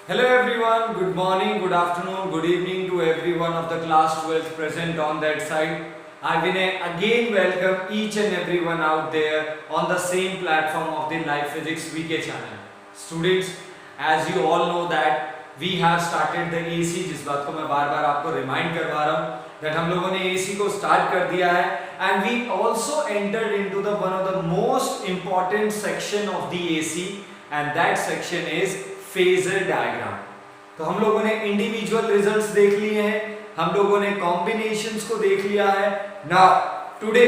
Hello everyone, good morning, good afternoon, good evening to everyone of the class 12 present on that side. I will again welcome each and everyone out there on the same platform of the Life Physics VK channel. Students, as you all know that we have started the AC, जिस बात को मैं बार बार आपको remind करवा रहा हूँ that हम लोगों ने AC को स्टार्ट कर दिया है and we also entered into the one of the most important section of the AC and that section is phasor diagram. तो हम लोगों ने इंडिविजुअल रिजल्ट्स देख लिए हैं, हम लोगों ने कॉम्बिनेशंस को देख लिया है। Now today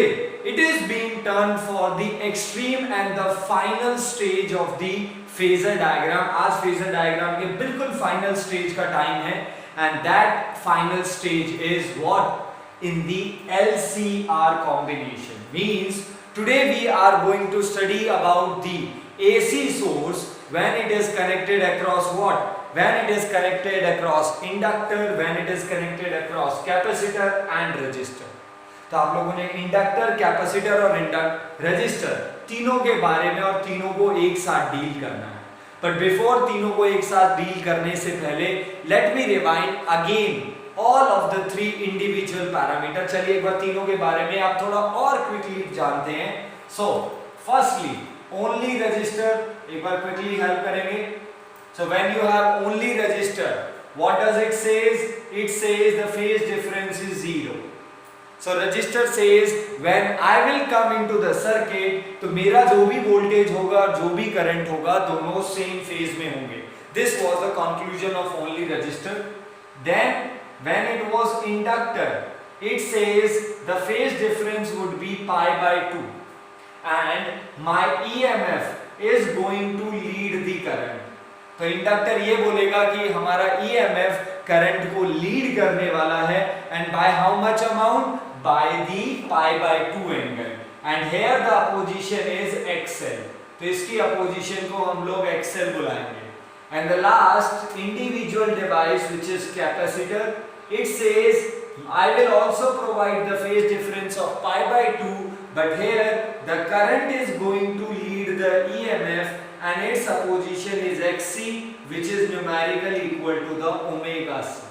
it is being turn for the extreme and the final stage of the phasor diagram. आज फेजर डायग्राम के बिल्कुल फाइनल स्टेज का टाइम है and that final stage is what in the LCR combination means today we are going to study about the AC source when it is connected across what? When it is connected across inductor, when it is connected across capacitor and resistor. तो आप लोगों ने inductor, capacitor और resistor तीनों के बारे में और तीनों को एक साथ डील करना है। बट बिफोर तीनों को एक साथ डील करने से पहले let me rewind again all of the three individual parameter. चलिए एक बार तीनों के बारे में आप थोड़ा और क्विकली जानते हैं। सो फर्स्टली ओनली रजिस्टर, एक बार क्विकली हेल्प करेंगे। So when you have only register what does it says? It says the phase difference is 0। So register says when I will come into the circuit, तो मेरा जो भी voltage होगा, जो भी current होगा, दोनों सेम फेज में होंगे। This was the conclusion of only resistor. Then when it was inductor, it says the phase difference would be pi by 2 and my EMF is going to lead the current। तो inductor ये बोलेगा कि हमारा EMF current को lead करने वाला है and by how much amount? By the pi by 2 angle and here the opposition is XL। तो इसकी opposition को हम लोग XL बुलाएंगे। And the last individual device which is capacitor, it says I will also provide the phase difference of pi by 2 but here the current is going to lead the EMF and its opposition is XC which is numerically equal to the omega C।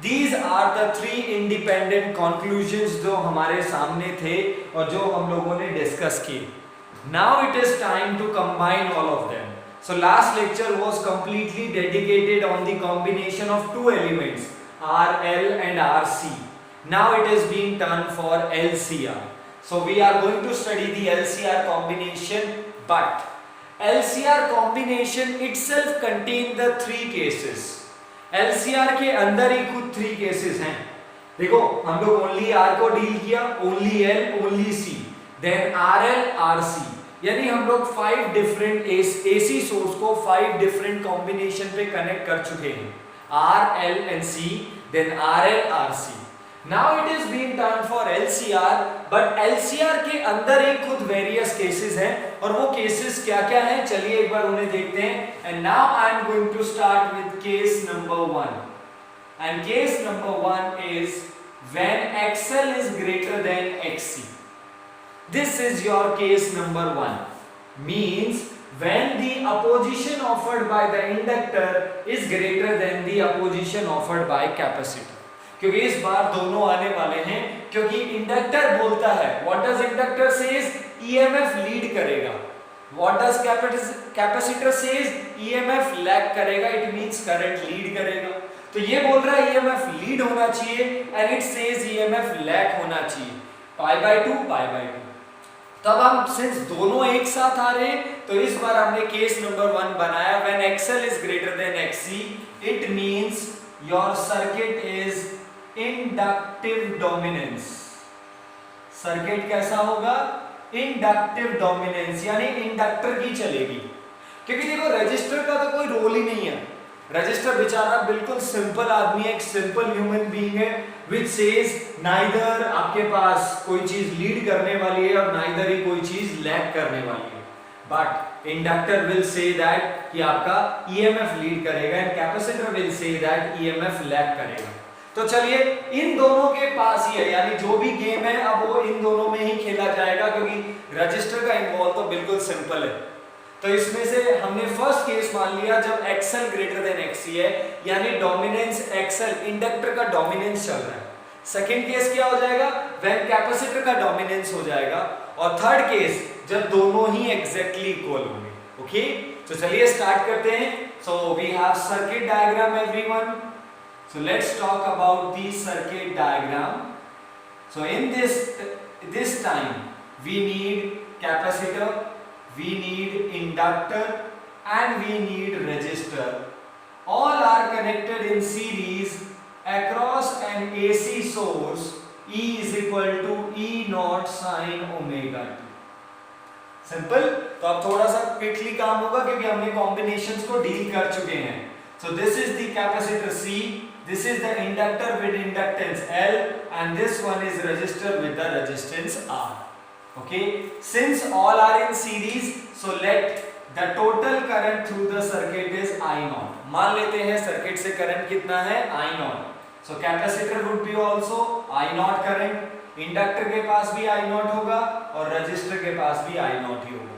These are the three independent conclusions जो हमारे सामने थे और जो हम लोगों ने discuss किए। Now it is time to combine all of them। So last lecture was completely dedicated on the combination of two elements RL and RC। Now it is being turned for LCR। So we are going to study the LCR combination, but LCR combination itself contain the three cases। LCR के अंदर ही खुद three cases हैं। देखो हम लोग only R को deal किया, only L, only C, then RL, RC, यानी हम लोग 5 डिफरेंट AC सोर्स को 5 डिफरेंट कॉम्बिनेशन पे कनेक्ट कर चुके हैं, R, L and C, then RL, RC। Now it is being done for LCR, but LCR के अंदर ही खुद वेरियस केसेस हैं और वो केसेस क्या क्या हैं चलिए एक बार उन्हें देखते हैं। And now I am going to start with case number 1 and case number 1 is when XL is greater than XC। This is your case number 1, means when the opposition offered by the inductor is greater than the opposition offered by capacitor। क्योंकि इस बार दोनों आने वाले हैं, क्योंकि inductor बोलता है what does inductor says? EMF lead करेगा। What does capacitor says? EMF lag करेगा, इट मींस करंट लीड करेगा। तो ये बोल रहा है EMF लीड होना चाहिए and it says EMF lag होना चाहिए, पाई बाय 2 पाई बाय 2। तब हम सिंस दोनों एक साथ आ रहे हैं तो इस बार हमने केस नंबर 1 बनाया when XL is greater than XC, it means your circuit is inductive dominance। Circuit कैसा होगा? इंडक्टिव डोमिनेंस, यानी इंडक्टर की चलेगी। क्योंकि देखो रजिस्टर का तो कोई रोल ही नहीं है। रजिस्टर बेचारा बिल्कुल सिंपल आदमी है, एक सिंपल ह्यूमन बीइंग है which says नाइदर आपके पास कोई चीज लीड करने वाली है और नाइदर ही कोई चीज लैग करने वाली है। But inductor will say that कि आपका EMF लीड करेगा and capacitor will say that EMF lag करेगा। तो चलिए इन दोनों के पास ही है, यानी जो भी गेम है अब वो इन दोनों में ही खेला जाएगा क्योंकि रजिस्टर का इन्वॉल्व तो बिल्कुल सिंपल है। तो इसमें से हमने फर्स्ट केस मान लिया जब XL ग्रेटर देन XC है, यानी डोमिनेंस XL, इंडक्टर का डोमिनेंस चल रहा है। सेकेंड केस क्या हो जाएगा, व्हेन कैपेसिटर का डोमिनेंस हो जाएगा। और थर्ड केस जब दोनों ही एग्जैक्टली इक्वल होंगे। ओके, तो चलिए स्टार्ट करते हैं। So we have circuit diagram everyone, so let's talk about the circuit diagram. So in this time we need capacitor, we need inductor and we need resistor. All are connected in series across an AC source. E is equal to E naught sin omega t. Simple. तो अब थोड़ा सा quickly काम होगा क्योंकि हमने combinations को deal कर चुके हैं। So this is the capacitor C, this is the inductor with inductance L, and this one is resistor with the resistance R. Okay, since all are in series, so let the total current through the circuit is I naught. मान लेते हैं circuit से current कितना है, I naught. So capacitor would be also I naught current. Inductor के पास भी I naught होगा और रजिस्टर के पास भी I naught ही होगा।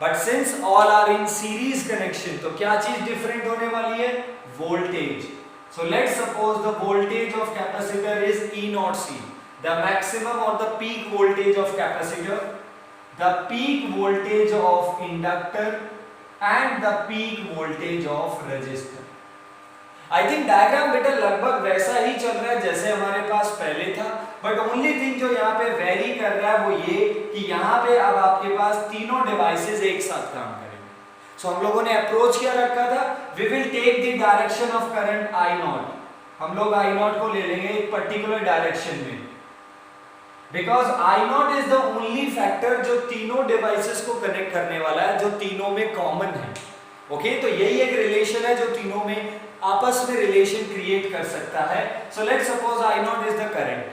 But since all are in series connection, तो क्या चीज डिफरेंट होने वाली है, voltage. So let's suppose the voltage of capacitor is E naught C, the maximum or the peak voltage of capacitor, the peak voltage of inductor and the peak voltage of resistor. I think diagram बेटा लगभग वैसा ही चल रहा है जैसे हमारे पास पहले था, बट ओनली थिंग जो यहाँ पे वेरी कर रहा है वो ये कि यहाँ पे अब आपके पास तीनों डिवाइसेस एक साथ काम करेंगे। सो हम लोगों ने अप्रोच क्या रखा था, we will take the direction of current I naught, हम लोग आई नॉट को ले लेंगे एक पर्टिकुलर डायरेक्शन में, because I naught is the only factor जो तीनों डिवाइसेस को कनेक्ट करने वाला है, जो तीनों में कॉमन है। ओके, तो यही एक रिलेशन है जो तीनों में आपस में रिलेशन क्रिएट कर सकता है। So let's suppose I naught is the current,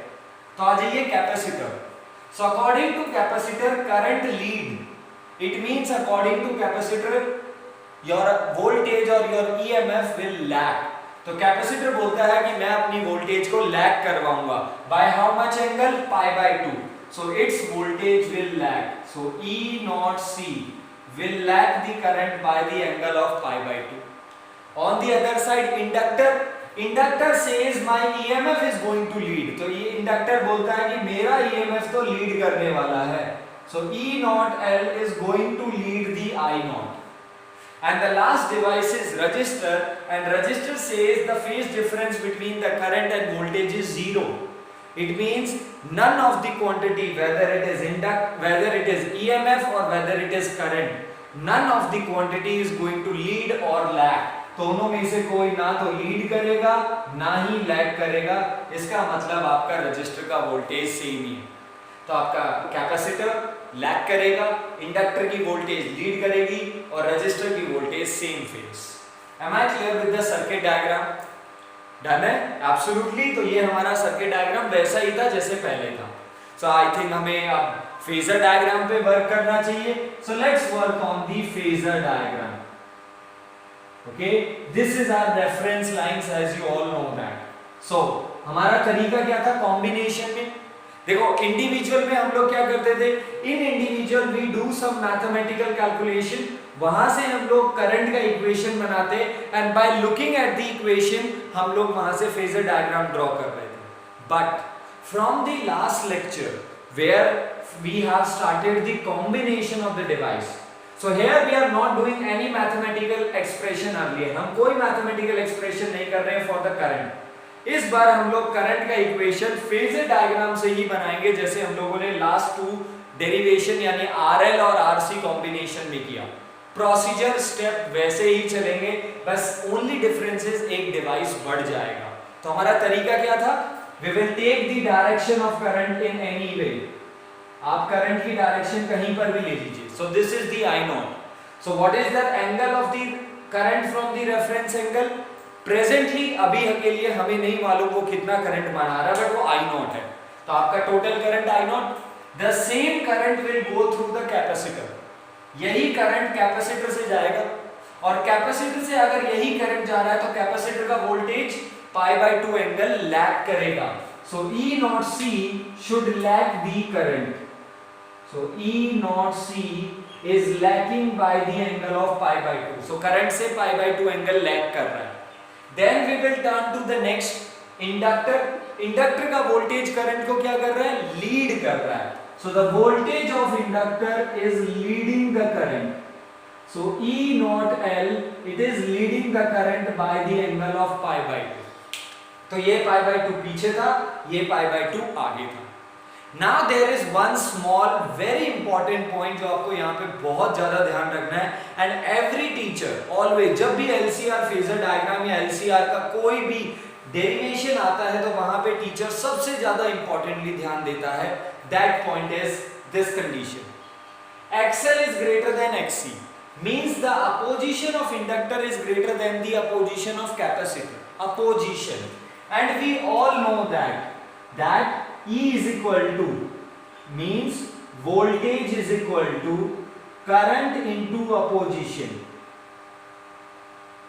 तो आ जाइए capacitor. So according to capacitor current lead, it means according to capacitor your voltage और योर ईएमएफ विल लैग। तो कैपेसिटर बोलता है कि मैं अपनी वोल्टेज को लैग करवाऊंगा by how much angle, π/2। So it's voltage will lag, so E naught C will lag the current by the angle of π/2. On the other side inductor says my EMF is going to lead, तो ये inductor बोलता है कि मेरा EMF तो lead करने वाला है, so E naught L is going to lead the I naught. And the last device is resistor, and resistor says the phase difference between the current and voltage is zero. It means none of the quantity, whether it is EMF or whether it is current, none of the quantity is going to lead or lag. दोनों में से कोई ना तो lead करेगा ना ही lag करेगा। इसका मतलब आपका रजिस्टर का वोल्टेज सेम ही है। तो आपका कैपेसिटर लैग करेगा, इंडक्टर की वोल्टेज लीड करेगी और रजिस्टर की voltage same phase. Am I clear with the circuit diagram? Done है? एब्सोल्युटली। तो ये हमारा सर्किट डायग्राम वैसा ही था जैसे पहले था। सो आई थिंक हमें अब फेजर डायग्राम पे वर्क करना चाहिए। So let's work on the phasor diagram. Okay, this is our reference lines as you all know that. So हमारा तरीका क्या था कॉम्बिनेशन में? देखो इंडिविजुअल में हम लोग क्या करते थे, in individual we do some mathematical calculation, वहां से हम लोग करंट का इक्वेशन बनाते and by looking at the equation हम लोग वहां से फेजर डायग्राम ड्रॉ कर रहे थे। But from the last lecture where we have started the combination of the device, so here we are not doing any mathematical expression earlier, हम कोई mathematical expression नहीं कर रहे हैं फॉर द करंट। इस बार हम लोग करंट का इक्वेशन फेजर डायग्राम से ही बनाएंगे जैसे हम लोगों ने लास्ट टू डेरिवेशन यानी RL और RC कॉम्बिनेशन में किया। प्रोसीजर स्टेप वैसे ही चलेंगे, बस ओनली डिफरेंस इज एक डिवाइस बढ़ जाएगा। तो हमारा तरीका क्या था, we will take the direction of current in any way. आप करंट की डायरेक्शन कहीं पर भी ले लीजिए। So this is the I naught. So what is the angle of the current from the reference angle? Presently अभी के लिए हमें नहीं मालूम वो कितना करंट बना रहा है, बट वो I naught है। तो आपका total current I naught, the same current will go through the capacitor. यही करंट कैपेसिटर से जाएगा और कैपेसिटर से अगर यही करंट जा रहा है तो कैपेसिटर का वोल्टेज π/2 एंगल लैग करेगा। सो E naught C should lag the current. So E naught C is lacking by the angle of pi by 2. So current से pi by 2 angle lag कर रहा है. Then we will turn to the next inductor. Inductor का voltage current को क्या कर रहा है? लीड कर रहा है. So the voltage of inductor is leading the current. So E naught L, it is leading the current by the angle of pi by 2. तो ये pi by 2 पीछे था, ये pi by 2 आगे था. Now there is one small very important point जो आपको यहाँ पे बहुत ज़्यादा ध्यान रखना है. And every teacher always जब भी LCR phasor diagram या LCR का कोई भी डेरिवेशन आता है तो वहाँ पे टीचर सबसे ज़्यादा importantly ध्यान देता है. That point is this condition. XL is greater than XC. Means the opposition of inductor is greater than the opposition of capacitor. Opposition. And we all know that E is equal to means voltage is equal to current into opposition.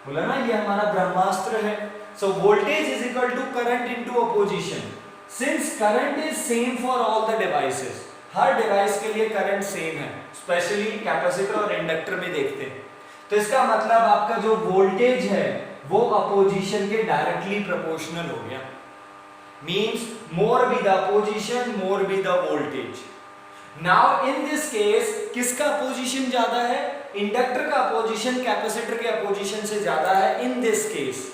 बोला ना, ये हमारा ब्रह्मास्त्र है. So voltage is equal to current into opposition. Since current is same for all the devices, her device के लिए current same है, specially capacitor और inductor में देखते हैं. तो इसका मतलब आपका जो वोल्टेज है वो अपोजिशन के डायरेक्टली प्रोपोर्शनल हो गया. Means more be the opposition more be the voltage. Now in this case किसका अपोजिशन ज्यादा है? इंडक्टर का अपोजिशन कैपेसिटर के अपोजिशन से ज्यादा है इन दिस केस.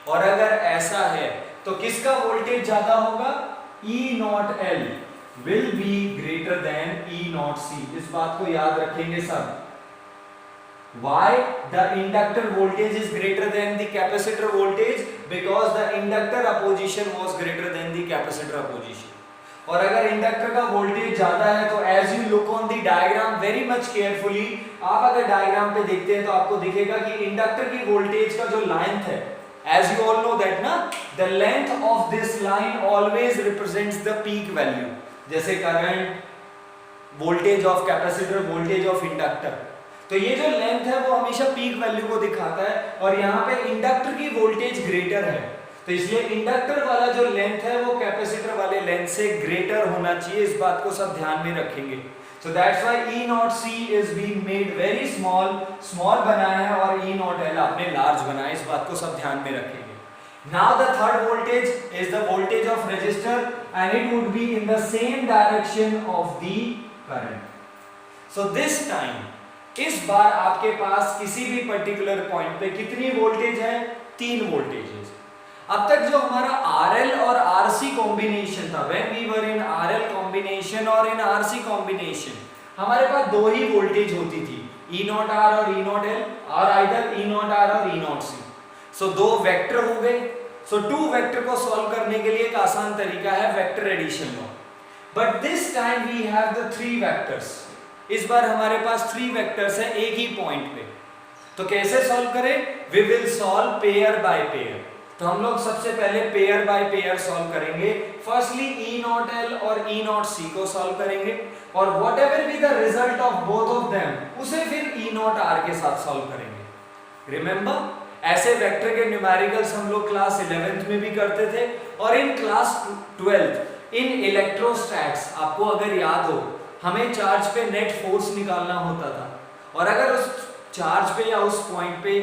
और अगर ऐसा है तो किसका वोल्टेज ज्यादा होगा? E naught L will be greater than E naught C. इस बात को याद रखेंगे सब. Why the inductor voltage is greater than the capacitor voltage? Because the inductor opposition was greater than the capacitor opposition. और अगर इंडक्टर का voltage ज्यादा है तो as you look on the diagram very much carefully, आप अगर diagram पे देखते हैं तो आपको दिखेगा कि इंडक्टर की वोल्टेज का जो लेंथ है, as you all know that ना, the length of this line always represents the peak value. जैसे current, voltage of capacitor, voltage of inductor. तो ये जो लेंथ है वो हमेशा पीक वैल्यू को दिखाता है. और यहाँ पे इंडक्टर की वोल्टेज ग्रेटर है तो इसलिए इंडक्टर वाला जो लेंथ है वो कैपेसिटर वाले लेंथ से ग्रेटर होना चाहिए. इस बात को सब ध्यान में रखेंगे. So that's why E naught C is being made very small. Small बनाया है और E naught L आपने लार्ज बनाया. इस बात को सब ध्यान में रखेंगे. Now the third voltage is the voltage of resistor and it would be in the same direction of the current. So this time, इस बार आपके पास किसी भी पर्टिकुलर पॉइंट पे कितनी वोल्टेज है? 3 वोल्टेजेस. अब तक जो हमारा RL और RC कॉम्बिनेशन था, when we were in RL combination और in RC combination, हमारे पास दो ही वोल्टेज होती थी, E naught R और E naught L, और either E naught R और E naught C. सो दो वेक्टर हो गए. सो टू वेक्टर को सॉल्व करने के लिए एक आसान तरीका है vector addition law. But this time we have the 3 vectors. इस बार हमारे पास 3 वेक्टर्स हैं एक ही पॉइंट पे. तो कैसे सॉल्व करें? We will solve pair by pair. तो हम लोग सबसे पहले पेयर बाय पेयर सॉल्व करेंगे. फर्स्टली E naught L और E naught C को सॉल्व करेंगे और whatever be the result of both of them उसे फिर E naught R के साथ सॉल्व करेंगे. रिमेंबर, ऐसे वेक्टर के न्यूमेरिकल्स हम लोग क्लास 11th में भी करते थे और इन क्लास 12th इन इलेक्ट्रोस्टैट्स आपको अगर याद हो हमें चार्ज पे नेट फोर्स निकालना होता था. और अगर उस चार्ज पे या उस पॉइंट पे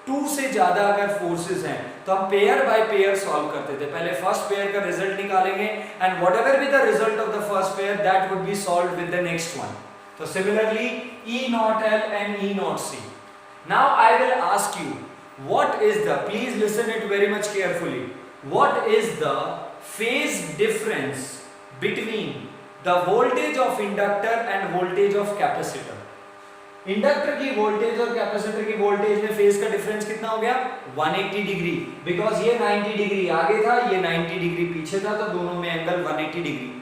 2 से ज्यादा अगर फोर्सेस हैं तो हम पेयर बाय पेयर सॉल्व करते थे. पहले फर्स्ट पेयर का रिजल्ट निकालेंगे and whatever be the result of the first pair that would be solved with the next one. तो similarly E naught L and E naught C. Now I will ask you, what is the, please listen it very much carefully, what is the phase difference between the voltage of inductor and voltage of capacitor? Inductor की voltage और capacitor की voltage में phase का difference कितना हो गया? 180 degree. Because ये 90 degree आगे था, ये 90 डिग्री पीछे था, तो दोनों में angle 180 degree.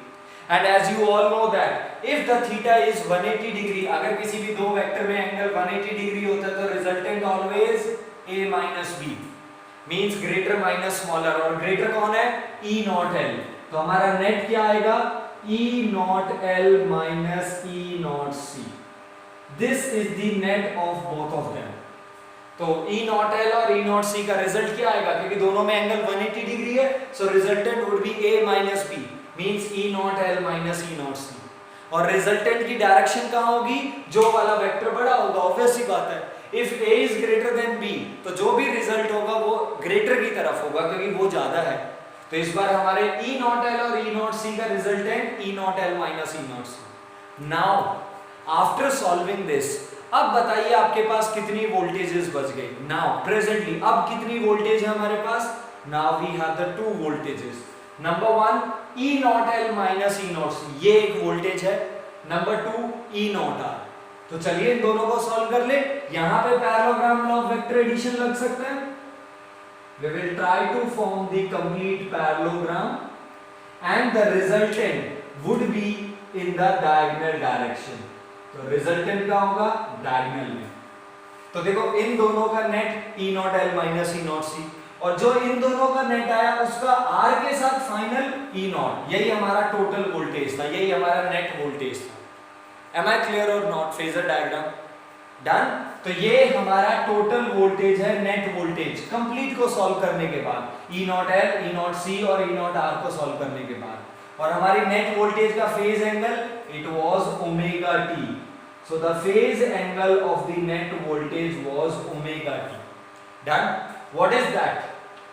And as you all know that if the theta is 180 degree, अगर किसी भी दो वेक्टर में एंगल 180 डिग्री होता है तो resultant always a minus b means greater minus smaller. और ग्रेटर कौन है? E naught L. तो हमारा नेट क्या आएगा? E naught L minus E naught C. This is the net of both of them. तो E naught L और E naught C का रिजल्ट क्या आएगा? क्योंकि दोनों में एंगल 180 डिग्री है, so resultant would be a minus b means E naught L minus E naught C. और रिजल्टेंट की डायरेक्शन कहाँ होगी, जो वाला वेक्टर बड़ा होगा, ऑब्वियस सी बात है। If a is greater then b, तो जो भी रिजल्ट होगा वो ग्रेटर की तरफ होगा क्योंकि वो ज्यादा है। तो इस बार हमारे E नॉट L और E नॉट C का resultant E naught L minus E naught C। Now after solving this, अब बताइए आपके पास कितनी वोल्टेजेस बच गई। नाउ प्रेजेंटली अब कितनी वोल्टेज है हमारे पास, now we have the two voltages. Number one E naught L minus E naught C, ये एक वोल्टेज है। Number two E naught R। तो चलिए इन दोनों को सॉल्व कर ले। यहां पे parallelogram law of vector addition लग सकता है। We will try to form the complete parallelogram and the resultant would be in the diagonal direction. तो resultant क्या होगा, diagonal में। तो देखो इन दोनों का net E naught L minus E naught C, और जो इन दोनों का नेट आया उसका R के साथ फाइनल E नॉट, यही हमारा टोटल वोल्टेज था, यही हमारा नेट वोल्टेज था। Am I clear or not? Phasor diagram done. तो ये हमारा टोटल वोल्टेज है, नेट वोल्टेज कंप्लीट को सॉल्व करने के बाद, E naught L, E naught C और E नॉट R को सॉल्व करने के बाद। और हमारी नेट वोल्टेज का phase angle it was omega t। So the phase angle of the net voltage was omega t। Done. What is that?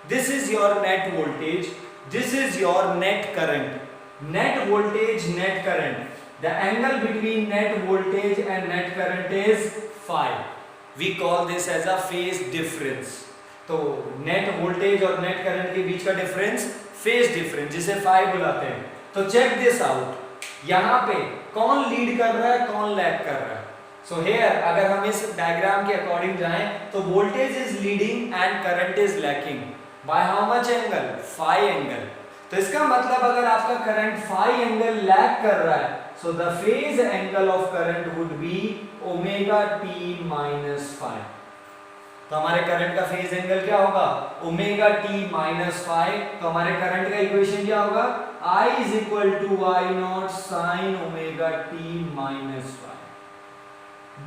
This is your net voltage, this is your net current. Net voltage, net current, the angle between net voltage and net current is phi. We call this as a phase difference. तो net voltage और net current के बीच का difference phase difference, जिसे phi बुलाते हैं। तो check this out, यहाँ पे कौन लीड कर रहा है, कौन लैग कर रहा है। So here अगर हम इस डायग्राम के अकॉर्डिंग जाएं तो voltage is leading and current is lagging by how much angle, phi angle। तो इसका मतलब अगर आपका करंट phi एंगल लैग कर रहा है, so the phase angle of current would be omega t minus phi। तो हमारे करंट का फेज एंगल क्या होगा, ओमेगा t minus phi। तो हमारे करंट का इक्वेशन क्या होगा, I is equal to I naught sin omega t minus phi।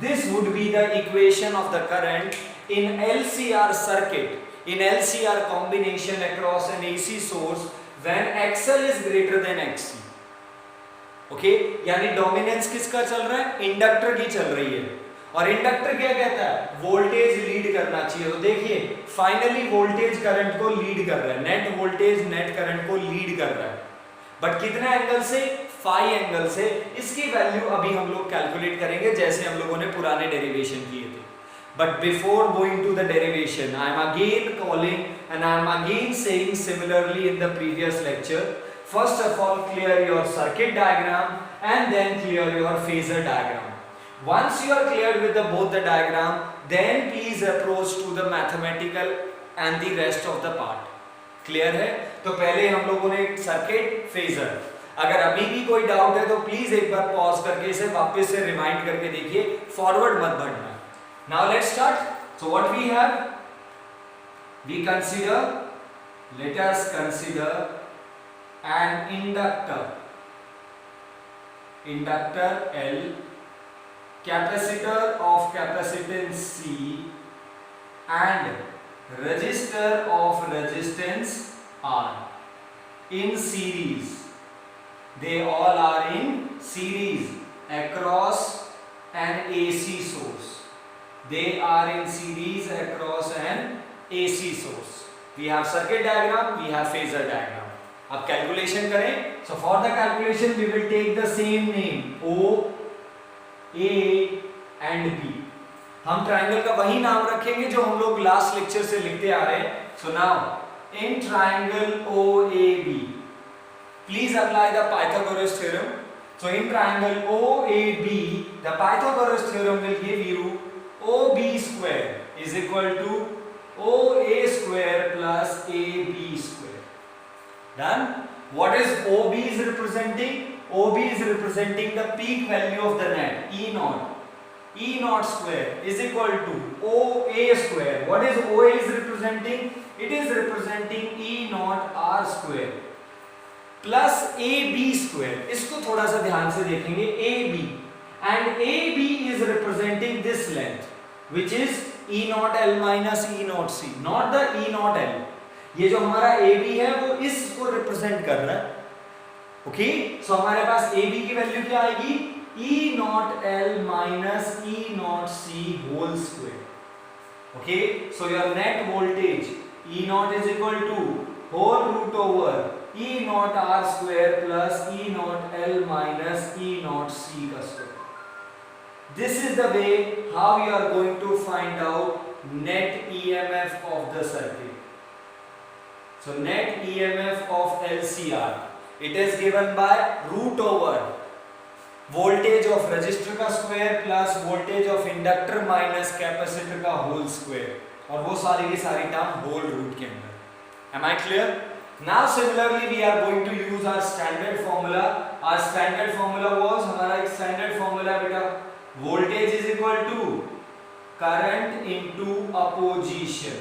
This would be the equation of the current in LCR circuit, in LCR combination across an AC source when XL is greater than XC। Okay यानी dominance किसका चल रहा है, inductor की चल रही है। और इंडक्टर क्या कहता है, वोल्टेज लीड करना चाहिए। तो देखिए फाइनली वोल्टेज करंट को लीड कर रहा है, नेट वोल्टेज नेट करंट को लीड कर रहा है, बट कितने एंगल से, फाई एंगल से। इसकी वैल्यू अभी हम लोग कैलकुलेट करेंगे जैसे हम लोगों ने पुराने डेरिवेशन किए थे। But before going to the derivation, I am again calling and I am again saying similarly in the previous lecture, first of all clear your circuit diagram and then clear your phasor diagram. Once you are cleared with both the diagram, then please approach to the mathematical and the rest of the part. Clear है? तो पहले हम लोगों ने circuit, phasor. अगर अभी भी कोई डाउट है तो प्लीज एक बार पॉज करके इसे वापस से रिमाइंड करके देखिए, फॉरवर्ड मत बढ़ना। Now let's start. So what we have, we consider, let us consider an inductor, inductor L, capacitor of capacitance C and resistor of resistance R in series. They all are in series across an AC source. They are in series across an AC source. We have circuit diagram, we have phasor diagram. अब calculation करें। So for the calculation we will take the same name O, A and B. हम triangle का वही नाम रखेंगे जो हम लोग लास्ट लेक्चर से लिखते आ रहे हैं। So now in triangle OAB, please apply the Pythagoras theorem. So in triangle OAB, the Pythagoras theorem will give you OB square is equal to OA square plus AB square. Done? What is OB is representing? OB is representing the peak value of the net, E naught. E naught square is equal to OA square. What is OA is representing? It is representing E naught R square plus AB square. इसको थोड़ा सा ध्यान से देखेंगे, AB and AB is representing this length which is E naught L minus E naught C, not the E naught L। ये जो हमारा AB है वो इसको रिप्रेजेंट कर रहा है। ओके, सो हमारे पास ए बी की वैल्यू क्या आएगी, E naught L minus E naught C whole square. Okay, so your net voltage E naught is equal to whole root over E naught R square plus E naught L minus E naught C का square. This is the way how you are going to find out net EMF of the circuit. So net EMF of LCR, it is given by root over voltage of resistor का square plus voltage of inductor minus capacitor का whole square, और वो सारी की सारी term whole root के अंदर. Am I clear? Now similarly we are going to use our standard formula. Our standard formula was, हमारा एक standard formula बेटा, voltage is equal to current into opposition.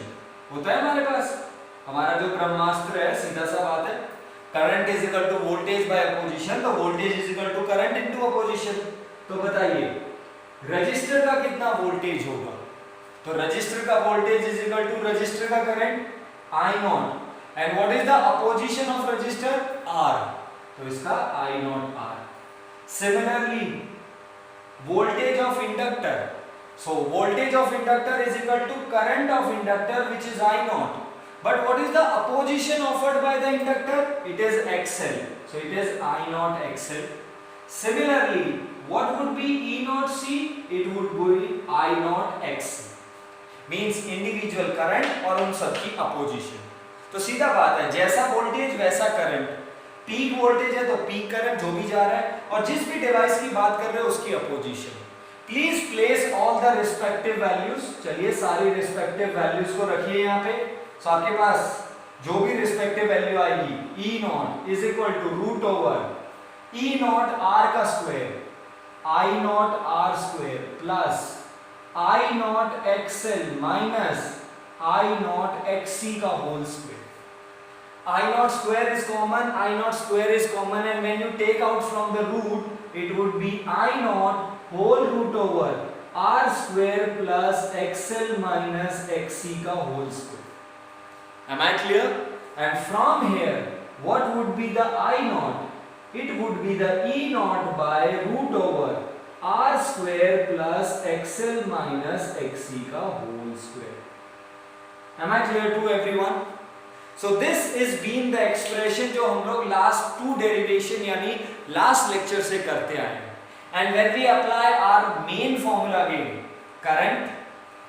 होता है हमारे पास, हमारा जो ब्रह्मास्त्र है सीधा सा बात है, current is equal to voltage by opposition, तो voltage is equal to current into opposition. तो बताइए रजिस्टर का कितना वोल्टेज होगा, तो रजिस्टर का voltage is equal to resistor का current I naught, and what is the opposition of resistor R, तो इसका I naught R. Similarly voltage of inductor, so voltage of inductor is equal to current of inductor which is I naught, but what is the opposition offered by the inductor, it is XL, so it is I naught XL. Similarly what would be E naught C, it would be I naught XC, means individual current और उन सब की opposition. तो सीधा बात है, जैसा voltage वैसा करंट, पीक वोल्टेज है तो पीक करंट जो भी जा रहा है, और जिस भी डिवाइस की बात कर रहे हो उसकी opposition. Please place all the respective values. चलिए सारी रिस्पेक्टिव वैल्यूज को रखिए यहाँ पे. सो आपके पास जो भी रिस्पेक्टिव वैल्यू आएगी, E naught is equal to root over E naught R का square I naught R square plus I naught XL minus I naught XC का whole square. I naught square is common, I naught square is common, and when you take out from the root, it would be I naught whole root over R square plus XL minus XC का whole square. Am I clear? And from here, what would be the I naught? It would be the E naught by root over R square plus XL minus XC का whole square. Am I clear to everyone? So this is been the expression जो हम लोग last two derivation यानी last lecture से करते आए हैं. And when we apply our main formula again, current,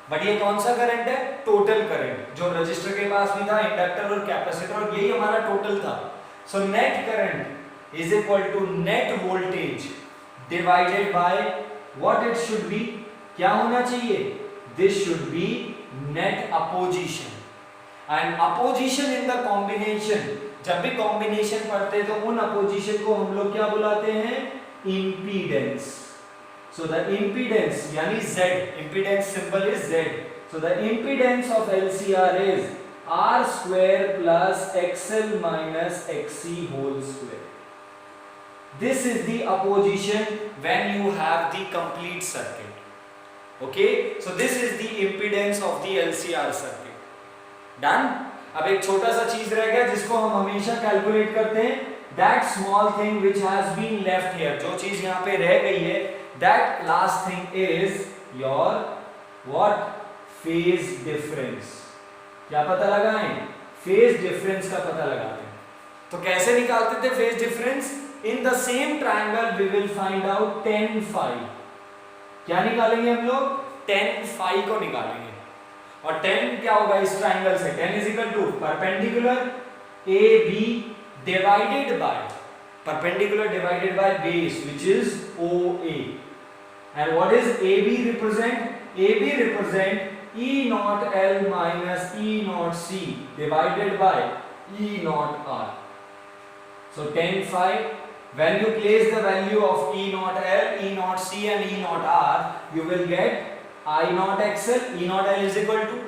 but ये कौन सा करंट है, टोटल करंट, जो रजिस्टर के पास भी था, इंडक्टर और कैपेसिटर, और यही हमारा टोटल था. So net current is equal to net voltage divided by what it should be, क्या होना चाहिए, this should be net opposition. And opposition in the combination, जब भी कॉम्बिनेशन पढ़ते हैं तो उन अपोजिशन को हम लोग क्या बुलाते हैं, इंपीडेंस. सो द इंपीडेंस यानी Z, impedance symbol is Z. So the impedance of LCR is R square plus XL minus XC whole square. This is the opposition when you have the complete circuit. Okay, so this is the impedance of the LCR circuit. Done. अब एक छोटा सा चीज रह गया जिसको हम हमेशा कैलकुलेट करते हैं, that small thing which has been left here, जो चीज यहाँ पे रह गई है, that last thing is your what, phase difference. क्या पता लगाएं, फेज डिफरेंस का पता लगाते हैं. तो कैसे निकालते थे phase difference, in the same triangle we will find out tan phi. क्या निकालेंगे हम लोग, tan phi को निकालेंगे. और tan क्या होगा इस ट्रायंगल से, tan is equal to perpendicular AB divided by perpendicular divided by base which is OA. And what is AB represent? AB represent E naught L minus E naught C divided by E naught R. So tan phi, when you place the value of E naught L, E naught C and E naught R, you will get I naught XL. E naught L is equal to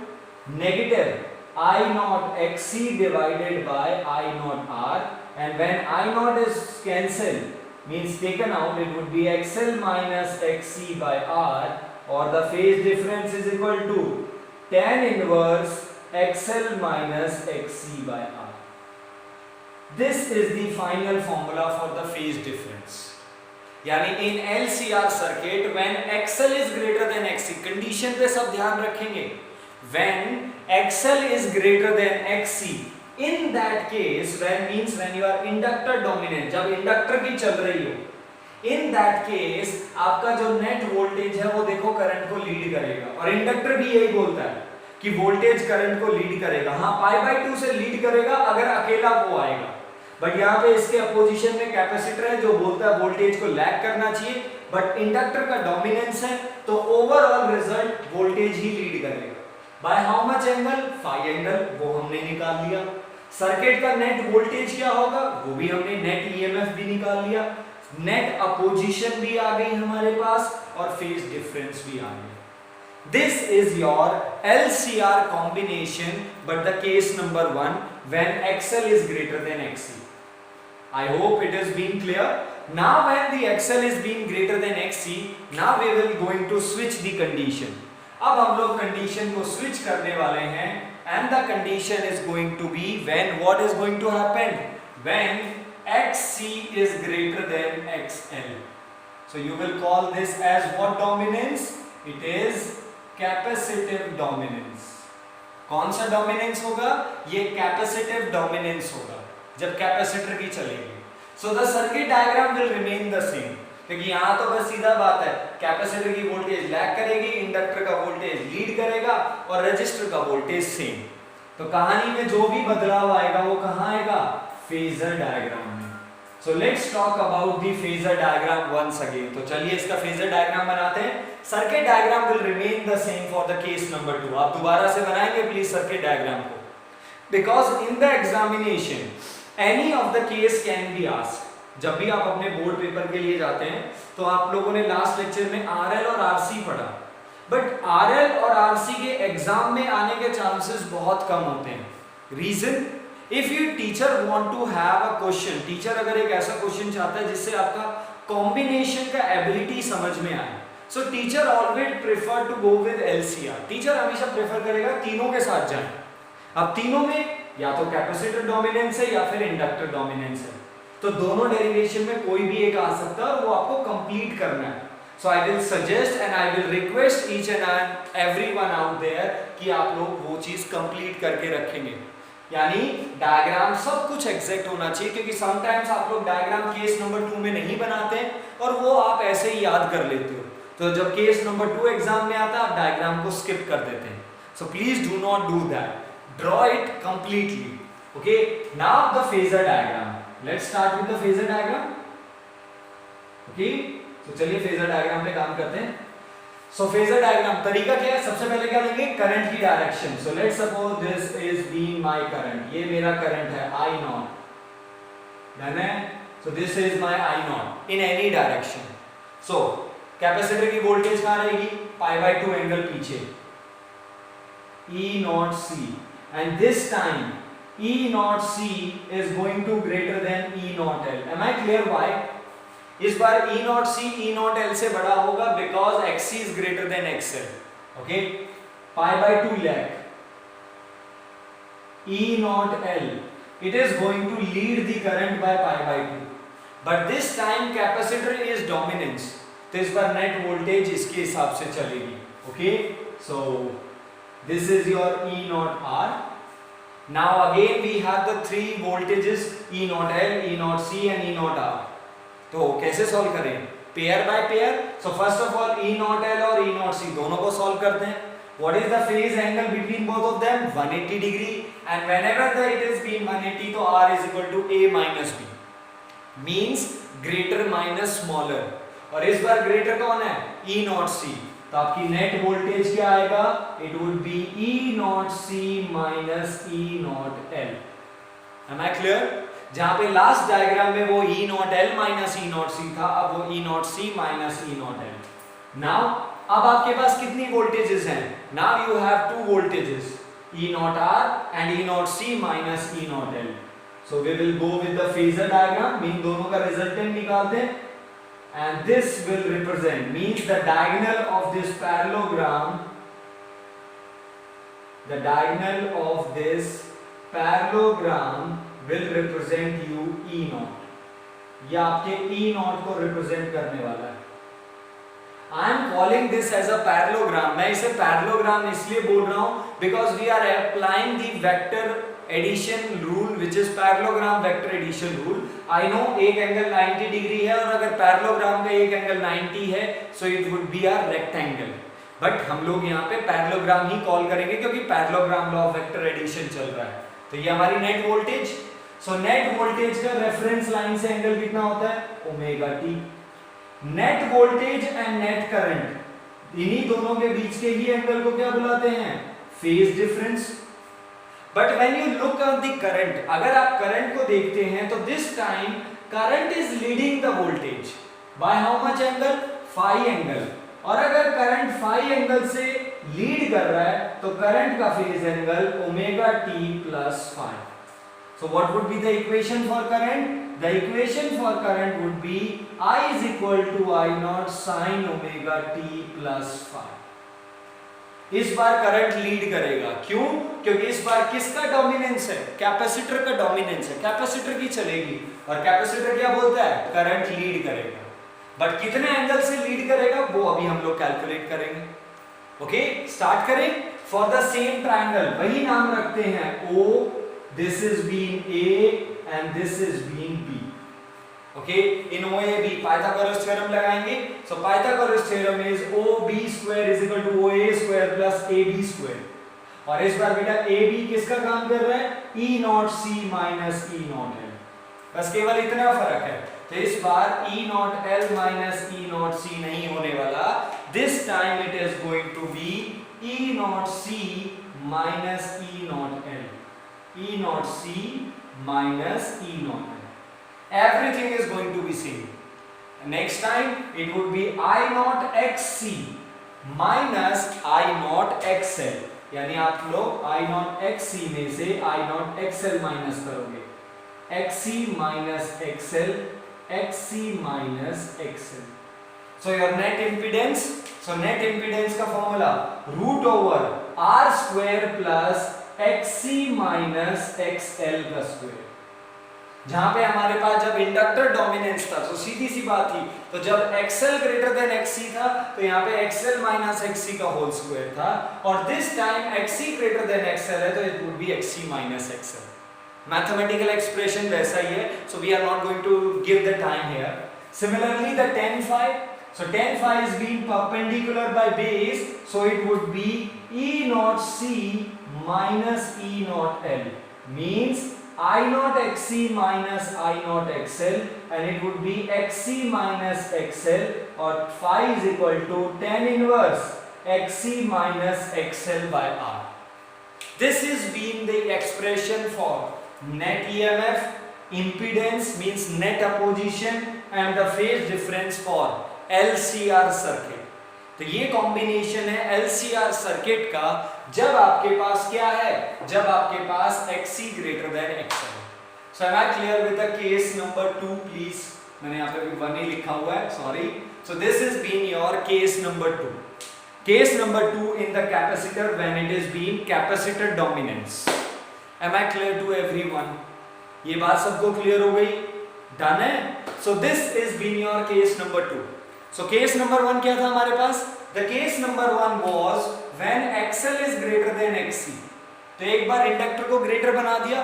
negative I naught XC divided by I naught R, and when I naught is cancelled, means taken out, it would be XL minus XC by R, or the phase difference is equal to tan inverse XL minus XC by R. This is the final formula for the phase difference. यानी in LCR circuit when XL is greater than XC, condition पे सब ध्यान रखेंगे, when XL is greater than XC, in that case when means when you are inductor dominant, जब inductor की चल रही हो, in that case आपका जो नेट वोल्टेज है वो देखो करंट को लीड करेगा, और इंडक्टर भी यही बोलता है कि वोल्टेज करंट को लीड करेगा। हाँ, π/2 से लीड करेगा अगर अकेला वो आएगा, बट यहाँ पे इसके अपोजिशन में कैपेसिटर है जो बोलता है वोल्टेज को लैग करना चाहिए, बट इंडक्टर का डोमिनेंस है तो ओवरऑल रिजल्ट वोल्टेज ही लीड करेगा। By how much angle? Phi angle, वो हमने निकाल लिया। सर्किट का नेट वोल्टेज क्या होगा वो भी हमने, नेट ईएमएफ भी निकाल लिया, नेट अपोजिशन भी आ गई हमारे पास, और फेज डिफरेंस भी आ गया। This is your LCR combination, but the case number 1 when XL is greater than XC. I hope it is being clear. Now when the XL is being greater than XC, now we will going to switch the condition. अब हम लोग condition को switch करने वाले हैं, and the condition is going to be when what is going to happen? When XC is greater than XL. So you will call this as what dominance? It is capacitive dominance. कौन सा dominance होगा? ये capacitive dominance होगा जब capacitor की चलेगी। So the circuit diagram will remain the same, क्योंकि यहाँ तो बस सीधा बात है, कैपेसिटर की वोल्टेज लैग करेगी, इंडक्टर का वोल्टेज लीड करेगा, और रजिस्टर का वोल्टेज सेम। तो कहानी में जो भी बदलाव आएगा वो कहाँ आएगा? फेजर डायग्राम में। So let's talk about the phasor diagram once again. तो चलिए इसका phasor diagram बनाते हैं। Circuit diagram will remain the same for the case number 2. आप दोबारा से बनाएंगे please circuit diagram को, because in the examination any of the case can be asked. जब भी आप अपने बोर्ड पेपर के लिए जाते हैं तो आप लोगों ने लास्ट लेक्चर में RL और RC पढ़ा, बट RL और RC के एग्जाम में आने के चांसेस बहुत कम होते हैं। Reason, if you teacher want to have a question, teacher अगर एक ऐसा क्वेश्चन चाहता है जिससे आपका कॉम्बिनेशन का एबिलिटी समझ में आए, so teacher always prefer to go with LCR. Teacher हमेशा प्रेफर करेगा तीनों के साथ जाए। अब तीनों में या तो कैपेसिटर डोमिनेंस है या फिर इंडक्टर डोमिनेंस है, तो दोनों डेरिवेशन में कोई भी एक आ सकता है और वो आपको कंप्लीट करना है। So I will suggest and I will request each and everyone out there कि आप लोग वो चीज कंप्लीट करके रखेंगे, यानी डायग्राम सब कुछ एग्जैक्ट होना चाहिए, क्योंकि समटाइम्स आप लोग डायग्राम केस नंबर 2 में नहीं बनाते और वो आप ऐसे ही याद कर लेते हो, तो जब केस नंबर 2 एग्जाम में आता है आप डायग्राम को स्किप कर देते हैं। So please do not do that, draw it completely. Okay, now the phasor diagram, let's start with the phasor diagram. Okay, तो चलिए फेजर डायग्राम पे काम करते हैं। सो फेजर डायग्राम तरीका क्या है, सबसे पहले क्या लेंगे, करंट की direction. So let's suppose this is being my current, ये मेरा करंट है I नॉट, डन है। So this is my I not in any direction. So capacitor की वोल्टेज कहां रहेगी, π/2 एंगल पीछे, E naught C, and this time E naught C is going to greater than E naught L। am I clear why? इस बार E naught C E naught L से बड़ा होगा because XC is greater than XL। Okay, π/2 lag E naught L, it is going to lead the current by π/2, but this time capacitor is dominance, तो इस बार net voltage इसके हिसाब से चलेगी। Okay, so this is your E naught R। now again we have the three voltages E naught L, E naught C and E naught R। तो कैसे solve करें, pair by pair. So first of all E naught L और E naught C दोनों को solve करते हैं। What is the phase angle between both of them, 180 degree, and whenever the it is being 180 तो R is equal to A minus B, means greater minus smaller, और इस बार greater कौन है, E naught C, तो आपकी net voltage क्या आएगा, it would be E naught C minus E naught L। Am I clear? जहां पे लास्ट डायग्राम में वो E naught L minus E naught C था, अब वो E naught C minus E naught L। Now अब आपके पास कितनी वोल्टेजेस हैं, now you have two voltages, E naught R and E naught C minus E naught L। So we will go with the phasor diagram, mean दोनों का resultant निकालते हैं, and this will represent means the diagonal of this parallelogram, the diagonal of this parallelogram will represent you E naught. ये आपके E naught को represent करने वाला है. I am calling this as a parallelogram. मैं इसे parallelogram इसलिए बोल रहा हूँ because we are applying the vector addition rule, which is parallelogram vector addition rule. I know एक एंगल 90 डिग्री है और अगर parallelogram का एक एंगल 90 है, so it would be a rectangle. But हम लोग यहाँ पे पैरेललोग्राम ही कॉल करेंगे क्योंकि parallelogram law of vector addition चल रहा है. तो ये हमारी net voltage. So net voltage का रेफरेंस लाइन से एंगल कितना होता है? Omega T. Net voltage and net current इन्हीं दोनों के बीच के ही एंगल को क्या बुलाते हैं? Phase difference. But when you look at the current, अगर आप करंट को देखते हैं तो this time current is leading the voltage by how much angle? Phi angle. और अगर करंट फाई एंगल से लीड कर रहा है तो करंट का phase angle omega T plus phi. So what would be the equation for current? The equation for current would be I is equal to I naught sin omega T plus phi. इस बार current lead करेगा. क्यों? क्योंकि इस बार किसका dominance है? Capacitor का dominance है. कैपेसिटर की चलेगी और कैपेसिटर क्या बोलता है? करंट लीड करेगा. बट कितने एंगल से लीड करेगा वो अभी हम लोग कैलकुलेट करेंगे. ओके, स्टार्ट करें. फॉर द सेम ट्रायंगल वही नाम रखते हैं O, this is been A and this is been B. Okay, in OAB Pythagoras theorem लगाएंगे. So Pythagoras theorem is OB square is equal to OA square plus AB square. और इस बार बेटा AB किसका काम कर रहा है? E naught C minus E naught L. बस केवल इतना फर्क है. तो इस बार E naught L minus E naught C नहीं होने वाला. This time it is going to be E naught C minus E naught L. E naught C minus E naught L. Everything is going to be same. Next time it would be I naught XC minus I naught XL. यानी आप लोग I naught XC में से I naught XL minus करोगे. XC minus XL, XC minus XL. So your net impedance. So net impedance का formula root over R square plus XC minus XL का square. जहां पे हमारे पास जब इंडक्टर डोमिनेंस था तो सीधी सी बात थी. तो जब XL ग्रेटर देन XC था तो यहाँ पे XL माइनस XC का होल स्क्वायर था. और this time XC greater than XL है तो it would be XC minus XL. Mathematical expression वैसा ही है. So we are not going to give the time here. Similarly the tan phi. So tan phi is being perpendicular by base, so it would be E naught C minus E naught L. Means I naught XC minus I naught XL, and it would be XC minus XL, or phi is equal to tan inverse XC minus XL by R. This is being the expression for net EMF, impedance means net opposition, and the phase difference for LCR circuit. तो ये combination है LCR circuit का जब आपके पास क्या है? जब आपके पास XC greater than XL. So am I clear with the case number 2 please? मैंने यहाँ पे भी 1 ही लिखा हुआ है, sorry. So this is been your case number 2. Case number 2 in the capacitor when it is been capacitor dominance. Am I clear to everyone? ये बात सबको क्लियर हो गई? डन है? So this is been your case number 2. So case number 1 क्या था हमारे पास? The case number 1 was when XL is greater than XC. तो एक बार इंडक्टर को ग्रेटर बना दिया,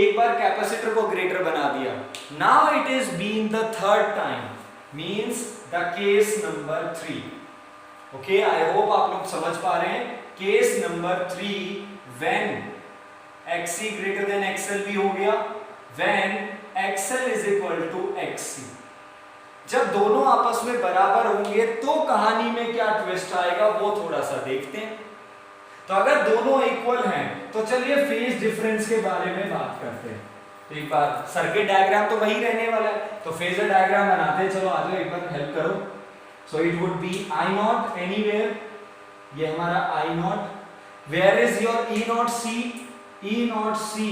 एक बार कैपेसिटर को ग्रेटर बना दिया. Now it is been the third time, means the case number 3. Okay, I hope आप लोग समझ पा रहे हैं. Case number 3 when XC greater than XL भी हो गया, when XL is equal to XC. जब दोनों आपस में बराबर होंगे तो कहानी में क्या ट्विस्ट आएगा वो थोड़ा सा देखते हैं. तो अगर दोनों इक्वल हैं तो चलिए फेज डिफरेंस के बारे में बात करते हैं. एक बार सर्किट डायग्राम तो वही रहने वाला है, तो फेजर डायग्राम बनाते हैं. चलो आ जाओ, एक बार हेल्प करो. So it would be I naught anywhere. ये हमारा I naught. Where is your E naught C? E naught C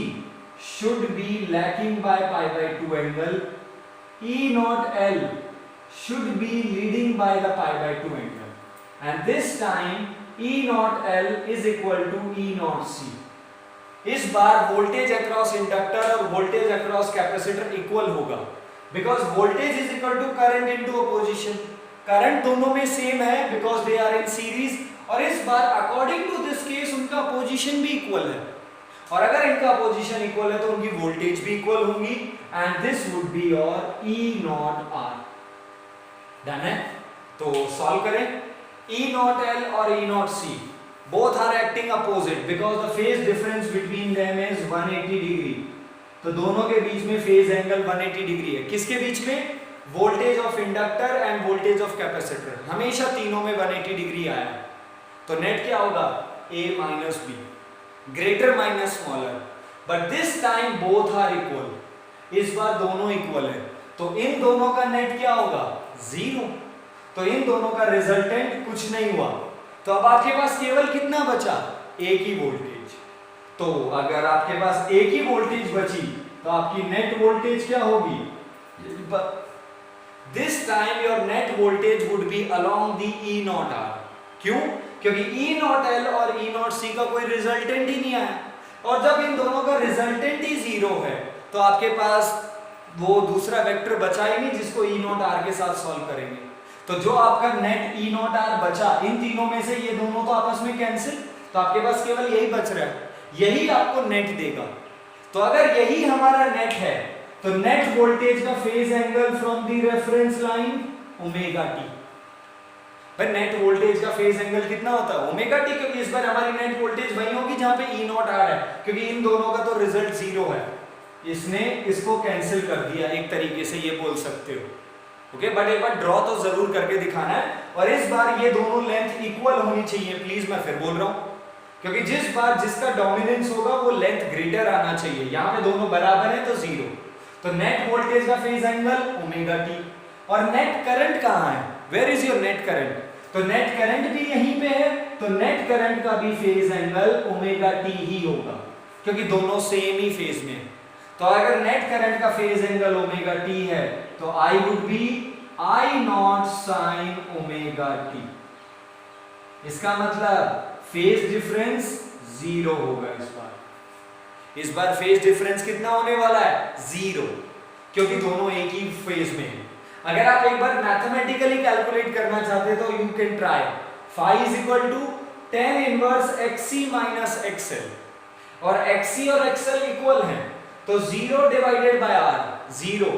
should be lagging by pi by 2 angle. E naught L should be leading by the pi by 2 angle, and this time E naught L is equal to E naught C. इस बार voltage across inductor और voltage across capacitor equal होगा, because voltage is equal to current into opposition. Current दोनों में same है because they are in series, और इस बार अकॉर्डिंग टू दिस केस उनका अपोजिशन भी इक्वल है, और अगर इनका अपोजिशन इक्वल है तो उनकी वोल्टेज भी इक्वल होंगी, and this would be your E naught R। Done है? तो सॉल्व करें। E नॉट L और E naught C both are acting opposite because the phase difference between them is 180 degree. तो दोनों के बीच में फेज एंगल 180 डिग्री है। किसके बीच में? Voltage of inductor end voltage of capacitor, हमेशा तीनों में 180 डिग्री आया है। तो नेट क्या होगा? A minus B, greater minus smaller, but this time both are equal. इस बार दोनों इक्वल है, तो इन दोनों का नेट क्या होगा? 0। तो इन दोनों का रिजल्टेंट कुछ नहीं हुआ, तो अब आपके पास केवल कितना बचा? एक ही वोल्टेज। तो अगर आपके पास एक ही वोल्टेज बची तो आपकी नेट वोल्टेज क्या होगी? This time your net voltage would be along the E naught R। क्यों? क्योंकि E नॉट L और E नॉट C का कोई रिजल्टेंट ही नहीं आया, और जब इन दोनों का रिजल्टेंट ही 0 है तो आपके पास वो दूसरा वेक्टर बचा ही नहीं जिसको E नॉट R के साथ सॉल्व करेंगे। तो जो आपका नेट E नॉट R बचा, इन तीनों में से ये दोनों तो आपस में कैंसिल, तो आपके पास केवल यही बच रहा है, यही आपको नेट देगा। तो अगर यही हमारा नेट है तो नेट वोल्टेज का phase angle from the reference line omega T. भाई नेट वोल्टेज का फेज एंगल कितना होता है? ओमेगा टी, क्योंकि इस बार हमारी नेट वोल्टेज वही होगी जहां पे E नॉट R है, क्योंकि इन दोनों का तो रिजल्ट 0 है। इसने इसको कैंसिल कर दिया, एक तरीके से ये बोल सकते हो। ओके, बट एक बार ड्रॉ तो जरूर करके दिखाना है, और इस बार ये दोनों लेंथ इक्वल होनी चाहिए। प्लीज, मैं फिर बोल रहा हूं, क्योंकि जिस बार जिसका डोमिनेंस होगा वो लेंथ ग्रेटर आना चाहिए। यहां पे दोनों बराबर है तो 0। तो नेट वोल्टेज का फेज एंगल ओमेगा टी, और नेट करंट कहां है? Where is your net current? तो नेट करंट भी यहीं पे है, तो नेट करंट का भी फेज एंगल ओमेगा टी ही होगा, क्योंकि दोनों सेम ही फेज में है। तो अगर नेट करंट का फेज एंगल ओमेगा टी है तो I would be I not sine omega T. इसका मतलब फेज डिफरेंस 0 होगा इस बार। इस बार फेज डिफरेंस कितना होने वाला है? 0, क्योंकि दोनों एक ही फेज में है। अगर आप एक बार मैथमेटिकली कैलकुलेट करना चाहते हैं तो you can try. phi is equal to tan inverse xc minus xl, और xc और xl इक्वल हैं, तो 0 डिवाइडेड बाय r 0,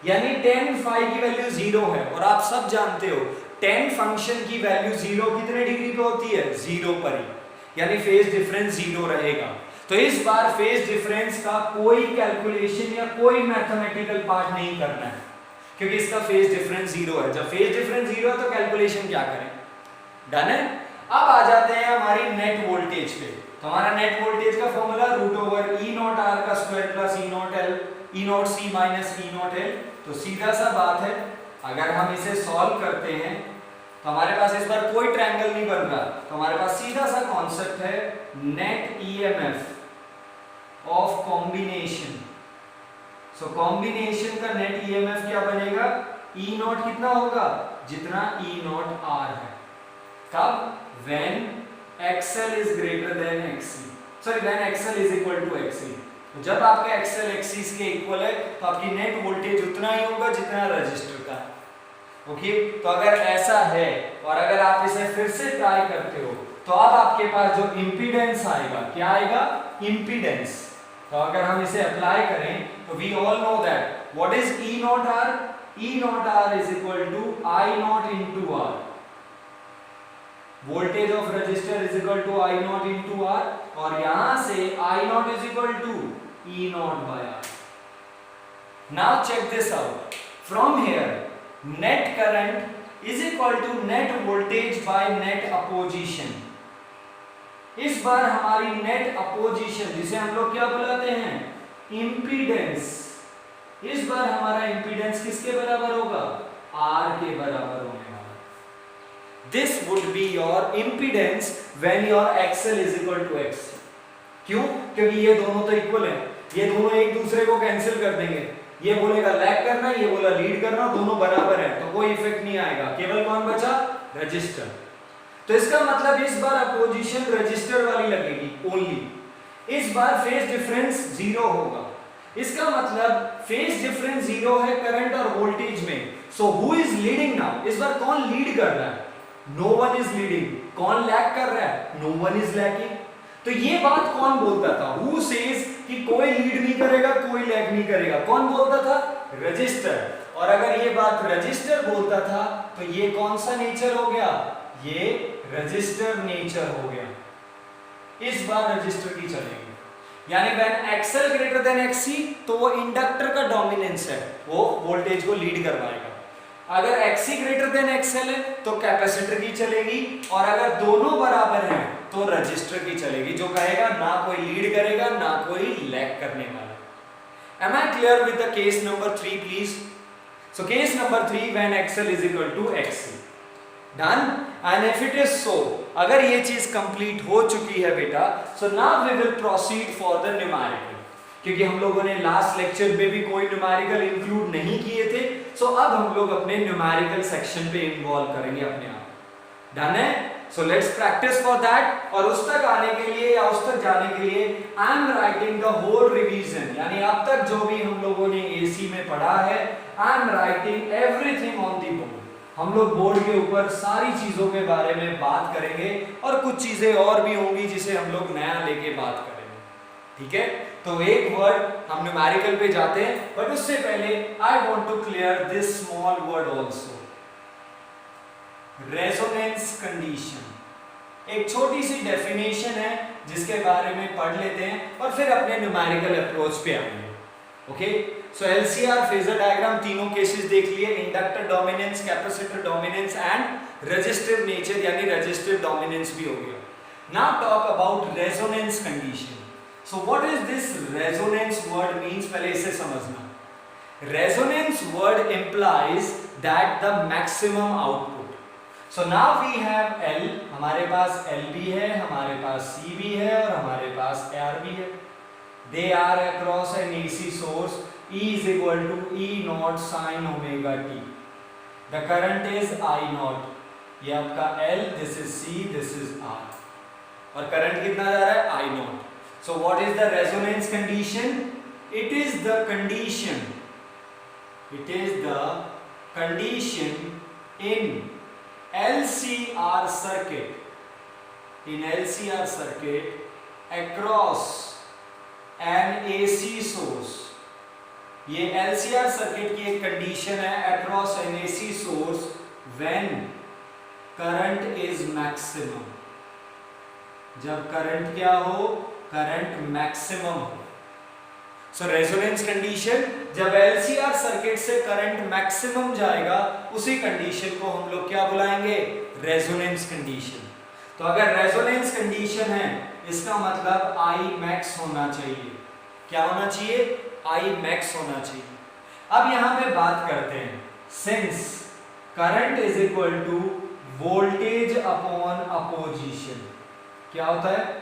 यानी tan phi की वैल्यू 0 है। और आप सब जानते हो tan फंक्शन की वैल्यू 0 कितने डिग्री पे होती है? 0 पर ही, यानी फेज डिफरेंस 0 रहेगा। तो इस बार फेज डिफरेंस का कोई कैलकुलेशन या कोई मैथमेटिकल पार्ट नहीं करना है, क्योंकि इसका फेज डिफरेंस 0 है। जब फेज डिफरेंस 0 है तो कैलकुलेशन क्या करें? डन है? अब आ जाते हैं हमारी नेट वोल्टेज पे। तो हमारा नेट वोल्टेज का formula root over E naught R का square plus E naught L, E naught C minus E naught L। तो सीधा सा बात है, अगर हम इसे सॉल्व करते हैं तो हमारे पास इस बार कोई ट्रायंगल नहीं बन रहा, तो हमारे पास सीधा सा कॉन्सेप्ट है net EMF of combination. So combination का नेट EMF क्या बनेगा? E नॉट कितना होगा? जितना E नॉट R है। कब? when XL is greater than XC, sorry when XL is equal to XC। तो जब आपका XL XC के इक्वल है तो आपकी नेट वोल्टेज उतना ही होगा जितना रजिस्टर का। ओके, तो अगर ऐसा है और अगर आप इसे फिर से ट्राई करते हो तो अब आपके पास जो इंपीडेंस आएगा, क्या आएगा? इंपीडेंस। तो अगर हम इसे अप्लाई करें तो we all know that what is E naught R? E naught R is equal to I naught into R। Voltage of resistor is equal to I naught into R, और यहां से I naught is equal to E naught by R। Now check this out. From here net current is equal to net voltage by net opposition. इस बार हमारी net opposition, जिसे हम लोग क्या बुलाते हैं? इंपीडेंस। इस बार हमारा इंपीडेंस किसके बराबर होगा? R के बराबर होने वाला। This would be your impedance when your XL is equal to XC। क्यों? क्योंकि ये दोनों तो इक्वल हैं, ये दोनों एक दूसरे को कैंसिल कर देंगे। ये बोलेगा लैग करना, ये बोला लीड करना, दोनों बराबर है, तो कोई इफेक्ट नहीं आएगा। केवल कौन बचा? रजिस्टर। तो इसका मतलब इस बार अपोजिशन रजिस्टर वाली लगेगी ओनली। इस बार फेज डिफरेंस जीरो होगा। इसका मतलब फेज डिफरेंस जीरो है करंट और वोल्टेज में। So who is leading now? इस बार कौन लीड कर रहा है? No one is leading. कौन लैग कर रहा है? No one is lagging. तो ये बात कौन बोलता था? हु सेज कि कोई लीड नहीं करेगा, कोई लैग नहीं करेगा? कौन बोलता था? रजिस्टर। और अगर ये बात रजिस्टर बोलता था तो ये कौन सा नेचर हो गया? ये रजिस्टर नेचर हो गया। इस बार रजिस्टर की चलेगी, यानी व्हेन एक्सएल ग्रेटर देन एक्ससी तो वो इंडक्टर का डोमिनेंस है, वो वोल्टेज को लीड करवाएगा। अगर एक्ससी ग्रेटर देन एक्सएल है तो कैपेसिटर की चलेगी, और अगर दोनों बराबर हैं तो रजिस्टर की चलेगी, जो कहेगा ना कोई लीड करेगा ना कोई लैग करने वाला। Am I clear with the case number 3 please? So case number 3 when XL is equal to XC. Done? And if it is so, अगर ये चीज कंप्लीट हो चुकी है बेटा, so now we will proceed for the numerical. क्योंकि हम लोगों ने लास्ट लेक्चर में भी कोई न्यूमेरिकल इंक्लूड नहीं किए थे, सो अब हम लोग अपने न्यूमेरिकल सेक्शन पे इन्वॉल्व करेंगे अपने आप। डन है? So let's practice for that. और उस तक आने के लिए या उस तक जाने के लिए I am writing the whole revision, यानी अब तक जो भी हम लोगों ने एसी में पढ़ा है, I am writing everything on the board. हम लोग बोर्ड के ऊपर सारी चीजों के बारे में बात करेंगे, और कुछ चीजें और भी होंगी जिसे हम लोग नया लेके बात करेंगे। ठीक है, तो एक वर्ड हम न्यूमेरिकल पे जाते हैं, बट उससे पहले I want to clear this small word also, resonance condition. एक छोटी सी डेफिनेशन है जिसके बारे में पढ़ लेते हैं और फिर अपने न्यूमेरिकल अप्रोच पे आएंगे। ओके, सो एलसीआर फेजर डायग्राम तीनों केसेस देख लिए, inductor dominance, capacitor dominance and resistive nature यानी रेजिस्टिव डोमिनेंस भी हो गया। Now talk about resonance condition. So what is this resonance word means? पहले इसे समझना। Resonance word implies that the maximum output. So now we have L, हमारे पास L भी है, हमारे पास C भी है और हमारे पास R भी है। They are across an AC source. E is equal to E naught sin omega t. The current is I naught. ये आपका L, this is C, this is R. और करंट कितना जा रहा है? I naught. So what is the resonance condition? It is the condition. It is the condition in LCR circuit. In LCR circuit across an AC source. ये LCR circuit की एक condition है across an AC source when current is maximum. जब current क्या हो? Current maximum हो। सो resonance condition, जब LCR circuit से करंट मैक्सिमम जाएगा उसी कंडीशन को हम लोग क्या बुलाएंगे? Resonance condition. तो अगर रेजोनेंस कंडीशन है इसका मतलब आई मैक्स होना चाहिए। क्या होना चाहिए? आई मैक्स होना चाहिए। अब यहां पे बात करते हैं, since current is equal to voltage upon opposition. क्या होता है?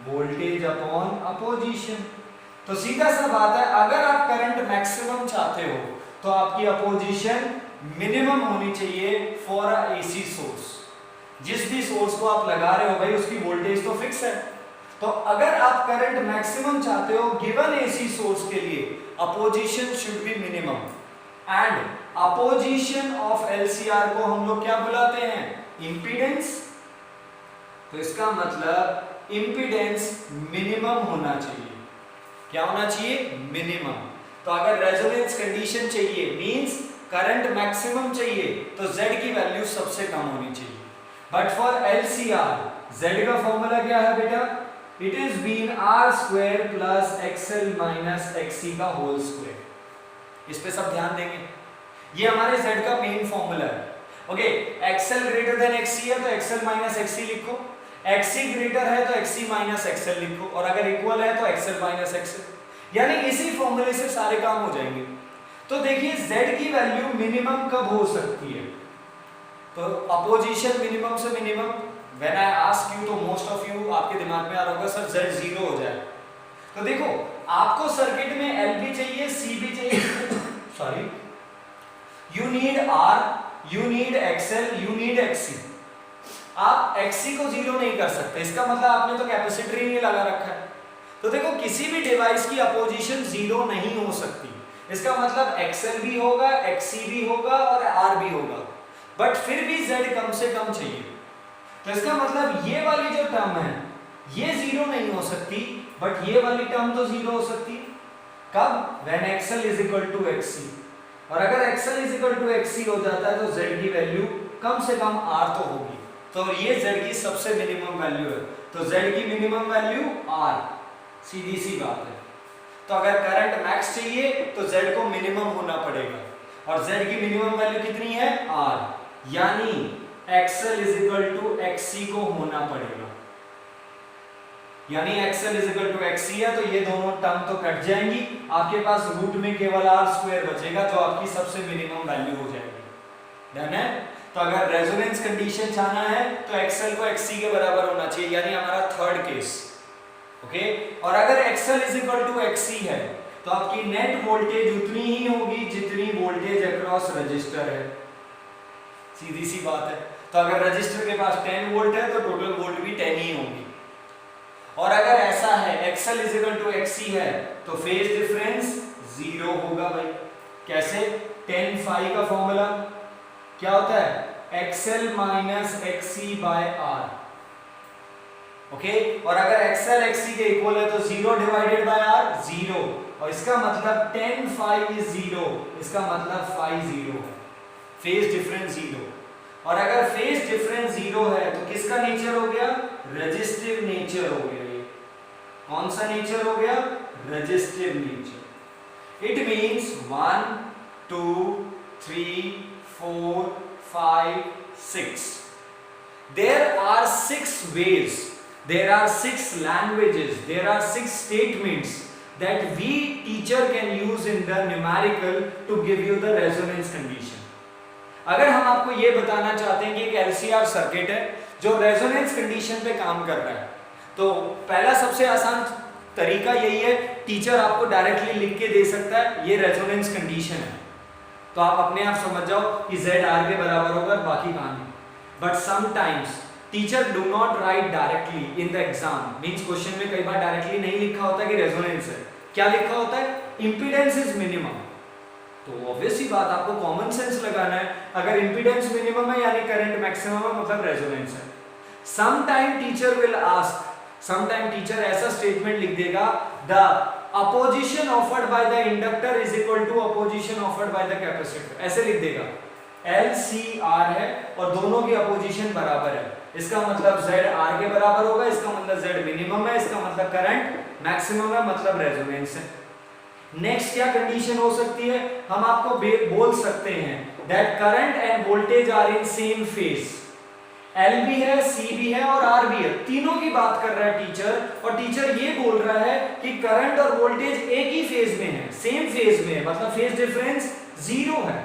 Voltage upon opposition. तो सीधा सा बात है, अगर आप करंट मैक्सिमम चाहते हो तो आपकी अपोजिशन मिनिमम होनी चाहिए फॉर अ एसी सोर्स। जिस भी सोर्स को आप लगा रहे हो भाई उसकी वोल्टेज तो फिक्स है, तो अगर आप करंट मैक्सिमम चाहते हो गिवन एसी सोर्स के लिए, opposition should be minimum. And opposition of LCR को हम लोग क्या बुलाते हैं? इंपीडेंस। तो इसका मतलब इंपीडेंस मिनिमम होना चाहिए। क्या होना चाहिए? मिनिमम। तो अगर रेजोनेंस कंडीशन चाहिए मींस करंट मैक्सिमम चाहिए तो Z की वैल्यू सबसे कम होनी चाहिए। बट फॉर LCR Z का फॉर्मूला क्या है बेटा? It is been R square plus XL minus XC का होल स्क्वायर। इस पे सब ध्यान देंगे, ये हमारे Z का मेन फॉर्मूला है। Okay, XL greater than XC है तो XL माइनस XC लिखो, XC ग्रेटर है तो XC माइनस XL लिखो, और अगर इक्वल है तो XL माइनस XL। यानी इसी फॉर्मूले से सारे काम हो जाएंगे। तो देखिए Z की वैल्यू मिनिमम कब हो सकती है? तो अपोजिशन मिनिमम से minimum. When I ask you तो मोस्ट ऑफ यू आपके दिमाग में आ रहा होगा सर Z जीरो हो जाए। तो देखो आपको सर्किट में L भी चाहिए, C भी चाहिए sorry, you need R, you need XL, you need XC। आप XC को जीरो नहीं कर सकते, इसका मतलब आपने तो कैपेसिटर ही नहीं लगा रखा है। तो देखो किसी भी डिवाइस की अपोजिशन जीरो नहीं हो सकती, इसका मतलब एक्सएल भी होगा, एक्ससी भी होगा और आर भी होगा, बट फिर भी जेड कम से कम चाहिए। तो इसका मतलब ये वाली जो टर्म है ये जीरो नहीं हो सकती, बट ये वाली टर्म तो जीरो हो सकती है। कब? When XL is equal to XC, और अगर XL is equal to XC हो जाता है तो जेड की वैल्यू कम से कम आर तो होगी, तो ये जेड की सबसे मिनिमम वैल्यू है, तो जेड की मिनिमम वैल्यू आर, सीधी सी बात है। तो अगर करंट मैक्स चाहिए तो जेड को मिनिमम होना पड़ेगा, और जेड की मिनिमम वैल्यू कितनी है? आर, यानी XL is equal to XC को होना पड़ेगा, यानी XL is equal to XC है, तो ये दोनों टर्म तो कट जाएंगी, आपके पास रूट में केवल आर स्क्वायर बचेगा जो आपकी सबसे मिनिमम वैल्यू हो जाएगी। डन है? तो अगर रेजोनेंस कंडीशन चाहना है तो एक्सएल को एक्ससी के बराबर होना चाहिए, यानी हमारा थर्ड केस। ओके, और अगर XL is equal to XC है तो आपकी नेट वोल्टेज उतनी ही होगी जितनी वोल्टेज अक्रॉस रजिस्टर है, सीधी सी बात है। तो अगर रजिस्टर के पास 10 वोल्ट है तो टोटल वोल्ट भी 10 ही होगी, और अगर ऐसा है XL is equal to XC है तो फेज डिफरेंस जीरो होगा भाई। कैसे? 10 फाई का फॉर्मूला क्या होता है? XL minus XC by R. Okay, और अगर एक्सएल एक्ससी के इक्वल है तो 0 डिवाइडेड बाय आर 0, और इसका मतलब 10 फाई इज 0, इसका मतलब फाई 0 है, फेज डिफरेंस 0। और अगर फेज डिफरेंस 0 है तो किसका नेचर हो गया? रेजिस्टिव नेचर हो गया। ये कौन सा नेचर हो गया? Resistive nature. It means 1 2 3 4 5 6, there are 6 ways, there are 6 languages, there are 6 statements that we teacher can use in the numerical to give you the resonance condition। अगर हम आपको ये बताना चाहते हैं कि एक एलसीआर सर्किट है जो रेजोनेंस कंडीशन पे काम कर रहा है, तो पहला सबसे आसान तरीका यही है, टीचर आपको डायरेक्टली लिख के दे सकता है ये रेजोनेंस कंडीशन है, तो आप अपने आप समझ जाओ कि Z R के बराबर होगा, बाकी कहानी। But sometimes teacher do not right directly in the exam, means question में कई बार डायरेक्टली नहीं लिखा होता कि रेजोनेंस है, क्या लिखा होता है? Impedance is minimum. तो ऑब्वियस ही बात, आपको कॉमन सेंस लगाना है, अगर इंपीडेंस मिनिमम है यानी करंट मैक्सिमम है, मतलब रेजोनेंस है। Sometime teacher will ask, sometime teacher ऐसा स्टेटमेंट लिख देगा, the opposition offered by the inductor is equal to opposition offered by the capacitor, ऐसे लिख देगा। LCR है और दोनों की अपोजिशन बराबर है, इसका मतलब Z R के बराबर होगा, इसका मतलब Z मिनिमम है, इसका मतलब करंट मैक्सिमम है, मतलब रेजोनेंस है। नेक्स्ट क्या कंडीशन हो सकती है? हम आपको बोल सकते हैं that current and voltage are in same phase, L भी है, C भी है और R भी है, तीनों की बात कर रहा है टीचर, और टीचर ये बोल रहा है कि करंट और वोल्टेज एक ही फेज में है, सेम फेज में है, मतलब फेज डिफरेंस 0 है,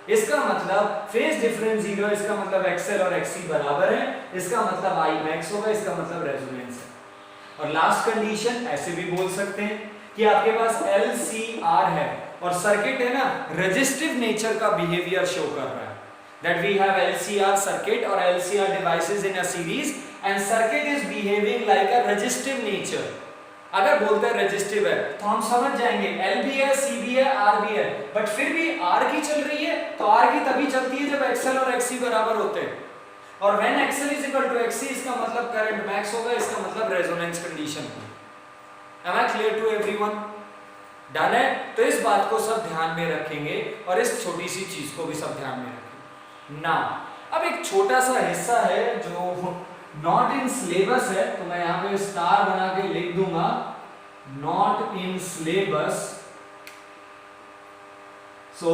इसका मतलब फेज डिफरेंस 0, इसका मतलब एक्सएल और एक्ससी बराबर है, इसका मतलब I मैक्स होगा, इसका मतलब रेजोनेंस है। और लास्ट कंडीशन ऐसे भी बोल सकते हैं कि आपके पास LCR है और सर्किट है ना, रेजिस्टिव नेचर का बिहेवियर शो कर रहा है, that we have LCR circuit or LCR devices in a series and circuit is behaving like a resistive nature। अगर बोलते हैं रेजिस्टिव है तो हम समझ जाएंगे L भी है, C भी है, R भी है, बट फिर भी R की चल रही है तो R की तभी चलती है जब XL और XC बराबर होते हैं, और when XL is equal to XC इसका मतलब करंट मैक्स होगा, इसका मतलब resonance condition. Am I clear to everyone? Done है? तो इस बात को सब ध्यान में रखेंगे और इस छोटी सी चीज को भी सब ध्यान में रखेंगे ना। अब एक छोटा सा हिस्सा है जो नॉट इन सिलेबस है, तो मैं यहाँ पे स्टार बना के लिख दूंगा, नॉट इन सिलेबस। सो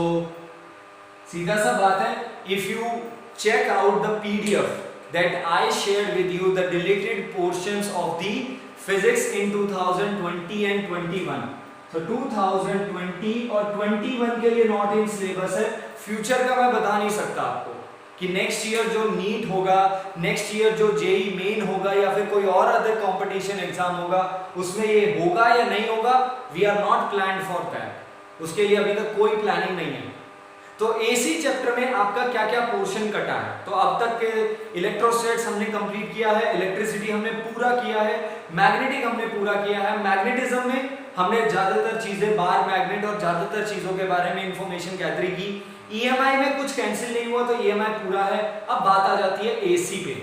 सीधा सा बात है, if you check out the PDF that I shared with you, the deleted portions of the physics in 2020 and 21। So 2020 और 21 के लिए नॉट इन सिलेबस है, फ्यूचर का मैं बता नहीं सकता आपको कि नेक्स्ट ईयर जो नीट होगा, नेक्स्ट ईयर जो जेई मेन होगा या फिर कोई और अदर कंपटीशन एग्जाम होगा उसमें ये होगा या नहीं होगा, we are not planned for that, उसके लिए अभी तक कोई प्लानिंग नहीं है। तो एसी चैप्टर में आपका क्या क्या पोर्शन कटा है, तो अब तक के इलेक्ट्रोस्टैट्स हमने कंप्लीट किया है, इलेक्ट्रिसिटी हमने पूरा किया है, मैग्नेटिक हमने पूरा किया है, मैग्नेटिज्म में हमने ज्यादातर चीजें बार मैग्नेट और ज्यादातर चीजों के बारे में इंफॉर्मेशन गैदर की, ईएमआई में कुछ कैंसिल नहीं हुआ तो ईएमआई पूरा है। अब बात आ जाती है एसी पे।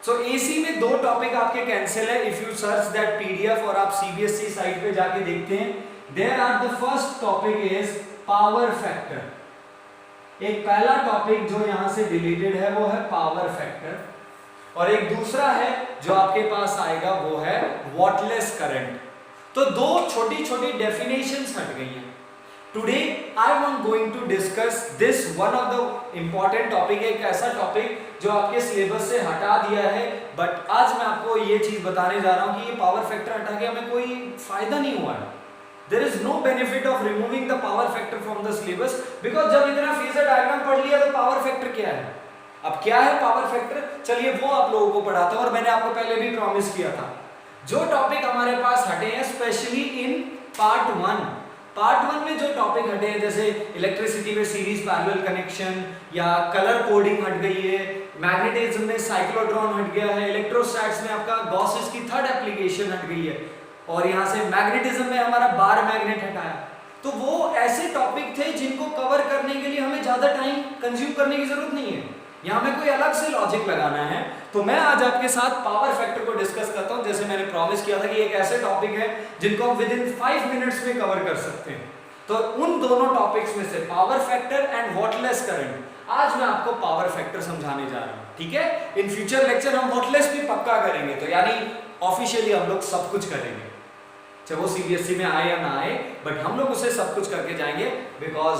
सो एसी में दो टॉपिक आपके कैंसिल है, if you search that PDF और आप सीबीएसई साइट पे जाके देखते हैं, there are the first topic is power factor. एक पहला टॉपिक जो यहां से रिलेटेड है वो है पावर फैक्टर, और एक दूसरा है जो आपके पास आएगा वो है वॉटलेस करंट। तो दो छोटी छोटी डेफिनेशंस हट गई हैं। Today I am going to discuss this one of the important topic, एक ऐसा टॉपिक जो आपके सिलेबस से हटा दिया है, बट आज मैं आपको ये चीज बताने जा रहा हूं कि ये पावर फैक्टर हटा के हमें कोई फायदा नहीं हुआ है। There is no benefit of removing the power factor from the syllabus because जब इतना फेजर डायग्राम पढ़ लिया तो पावर फैक्टर क्या है। अब क्या है पावर फैक्टर, चलिए वो आप लोगों को पढ़ाता हूं। और मैंने आपको पहले भी प्रॉमिस किया था, जो टॉपिक हमारे पास हटे हैं स्पेशली इन पार्ट वन में जो टॉपिक हटे हैं, जैसे इलेक्ट्रिसिटी में सीरीज पैरेलल कनेक्शन या कलर कोडिंग हट गई है, मैग्नेटिज्म में साइक्लोट्रॉन हट गया है, इलेक्ट्रोस्टैट्स में आपका गॉसेस की थर्ड एप्लीकेशन हट गई है, और यहां से मैग्नेटिज्म में हमारा बार मैग्नेट हटाया। तो वो ऐसे टॉपिक थे जिनको कवर करने के लिए हमें ज्यादा टाइम कंज्यूम करने की जरूरत नहीं है, यहां हमें कोई अलग से लॉजिक लगाना है। तो मैं आज आपके साथ पावर फैक्टर को डिस्कस करता हूं, जैसे मैंने प्रॉमिस किया था कि एक ऐसे टॉपिक है जिनको हम विद इन 5 मिनट्स में कवर कर सकते हैं। तो उन दोनों टॉपिक्स में से power factor and wattless current, आज मैं आपको पावर फैक्टर समझाने जा रहा हूं, ठीक है। इन फ्यूचर लेक्चर हम वॉटलेस भी पक्का करेंगे, तो यानी ऑफिशियली हम लोग सब कुछ करेंगे, चाहे वो सीबीएसई में आए या ना आए, बट हम लोग उसे सब कुछ करके जाएंगे, बिकॉज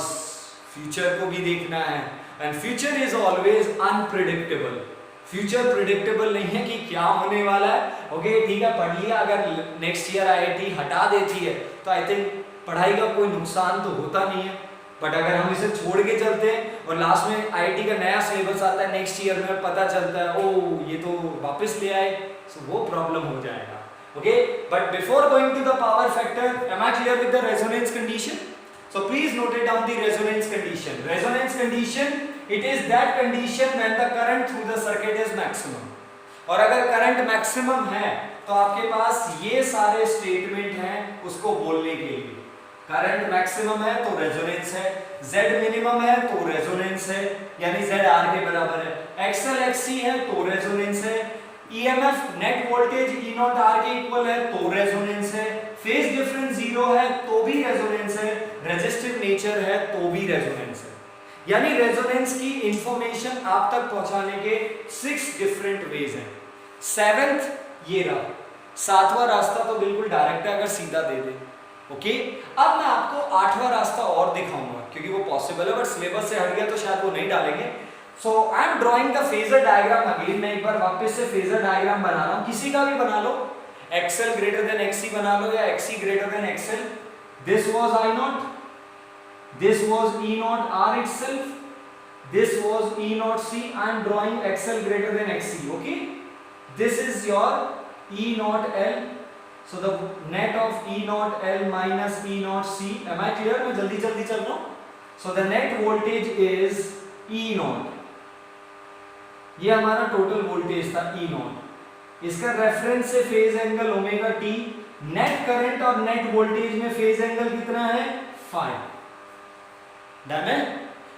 फ्यूचर को भी देखना है, and future is always unpredictable. Future predictable नहीं है कि क्या होने वाला है। ओके ठीक है, पढ़ लिया, अगर नेक्स्ट ईयर आईआईटी हटा देती है तो आई थिंक पढ़ाई का कोई नुकसान तो होता नहीं है, बट अगर हम इसे छोड़ के चलते हैं और लास्ट में आईआईटी का नया सिलेबस आता है नेक्स्ट ईयर में, पता चलता है ओ ये तो वापस ले आए, तो वो प्रॉब्लम हो जाएगा। Okay, but before going to the power factor, am I clear with the resonance condition? So please note it down, the resonance condition. Resonance condition, it is that condition when the current through the circuit is maximum. और अगर current maximum है तो आपके पास ये सारे statement हैं उसको बोलने के लिए। करंट मैक्सिमम है तो रेजोनेंस है, Z मिनिमम है तो रेजोनेंस है, यानी Z R के बराबर है, XL XC है तो रेजोनेंस है, EMF net voltage E naught R के इक्वल है तो रेजोनेंस है, फेज डिफरेंस जीरो है तो भी रेजोनेंस है, रेजिस्टिव नेचर है तो भी रेजोनेंस है। यानी रेजोनेंस की इंफॉर्मेशन आप तक पहुंचाने के 6 डिफरेंट वेज हैं। 7th ये रहा, 7वां रास्ता तो बिल्कुल डायरेक्ट है अगर सीधा दे दे। ओके, अब मैं आपको 8वां रास्ता और दिखाऊंगा क्योंकि वो पॉसिबल है, बट सिलेबस से हट गया तो शायद वो नहीं डालेंगे। So I am drawing the phasor diagram again। मैं एक बार वापस से phasor diagram बना रहा हूँ, किसी का भी बना लो, XL greater than XC बना लो या XC greater than XL। This was I naught, this was E naught R itself, this was E naught C। I am drawing XL greater than XC। Okay, this is your E naught L। So the net of E naught L minus E naught C। Am I clear? मैं जल्दी जल्दी चल रहा हूँ। So the net voltage is E naught। ये हमारा total voltage था E not, इसका रेफरेंस से phase angle omega T, net current और नेट वोल्टेज में फेज एंगल कितना है 5। डन है।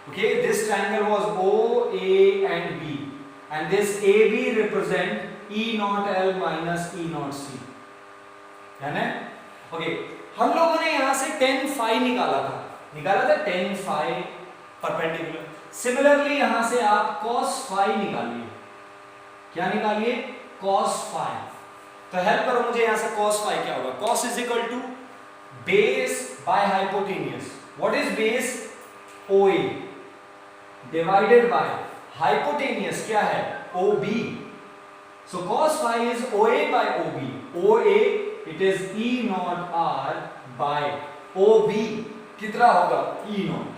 Okay, this triangle was OA and B and this AB represent E naught L minus E naught C। Done है। Okay, हम लोगों ने यहां से tan phi निकाला था 10 phi परपेंडिकुलर। सिमिलरली यहां से आप cos phi निकालिए। क्या निकालिए? cos phi। तो हेल्प करो मुझे, यहां से cos phi क्या होगा? cos is equal to base by hypotenuse. What is base? OA divided by hypotenuse क्या है? OB। So cos phi is OA by OB। OA it is E naught R by OB कितना होगा? E naught.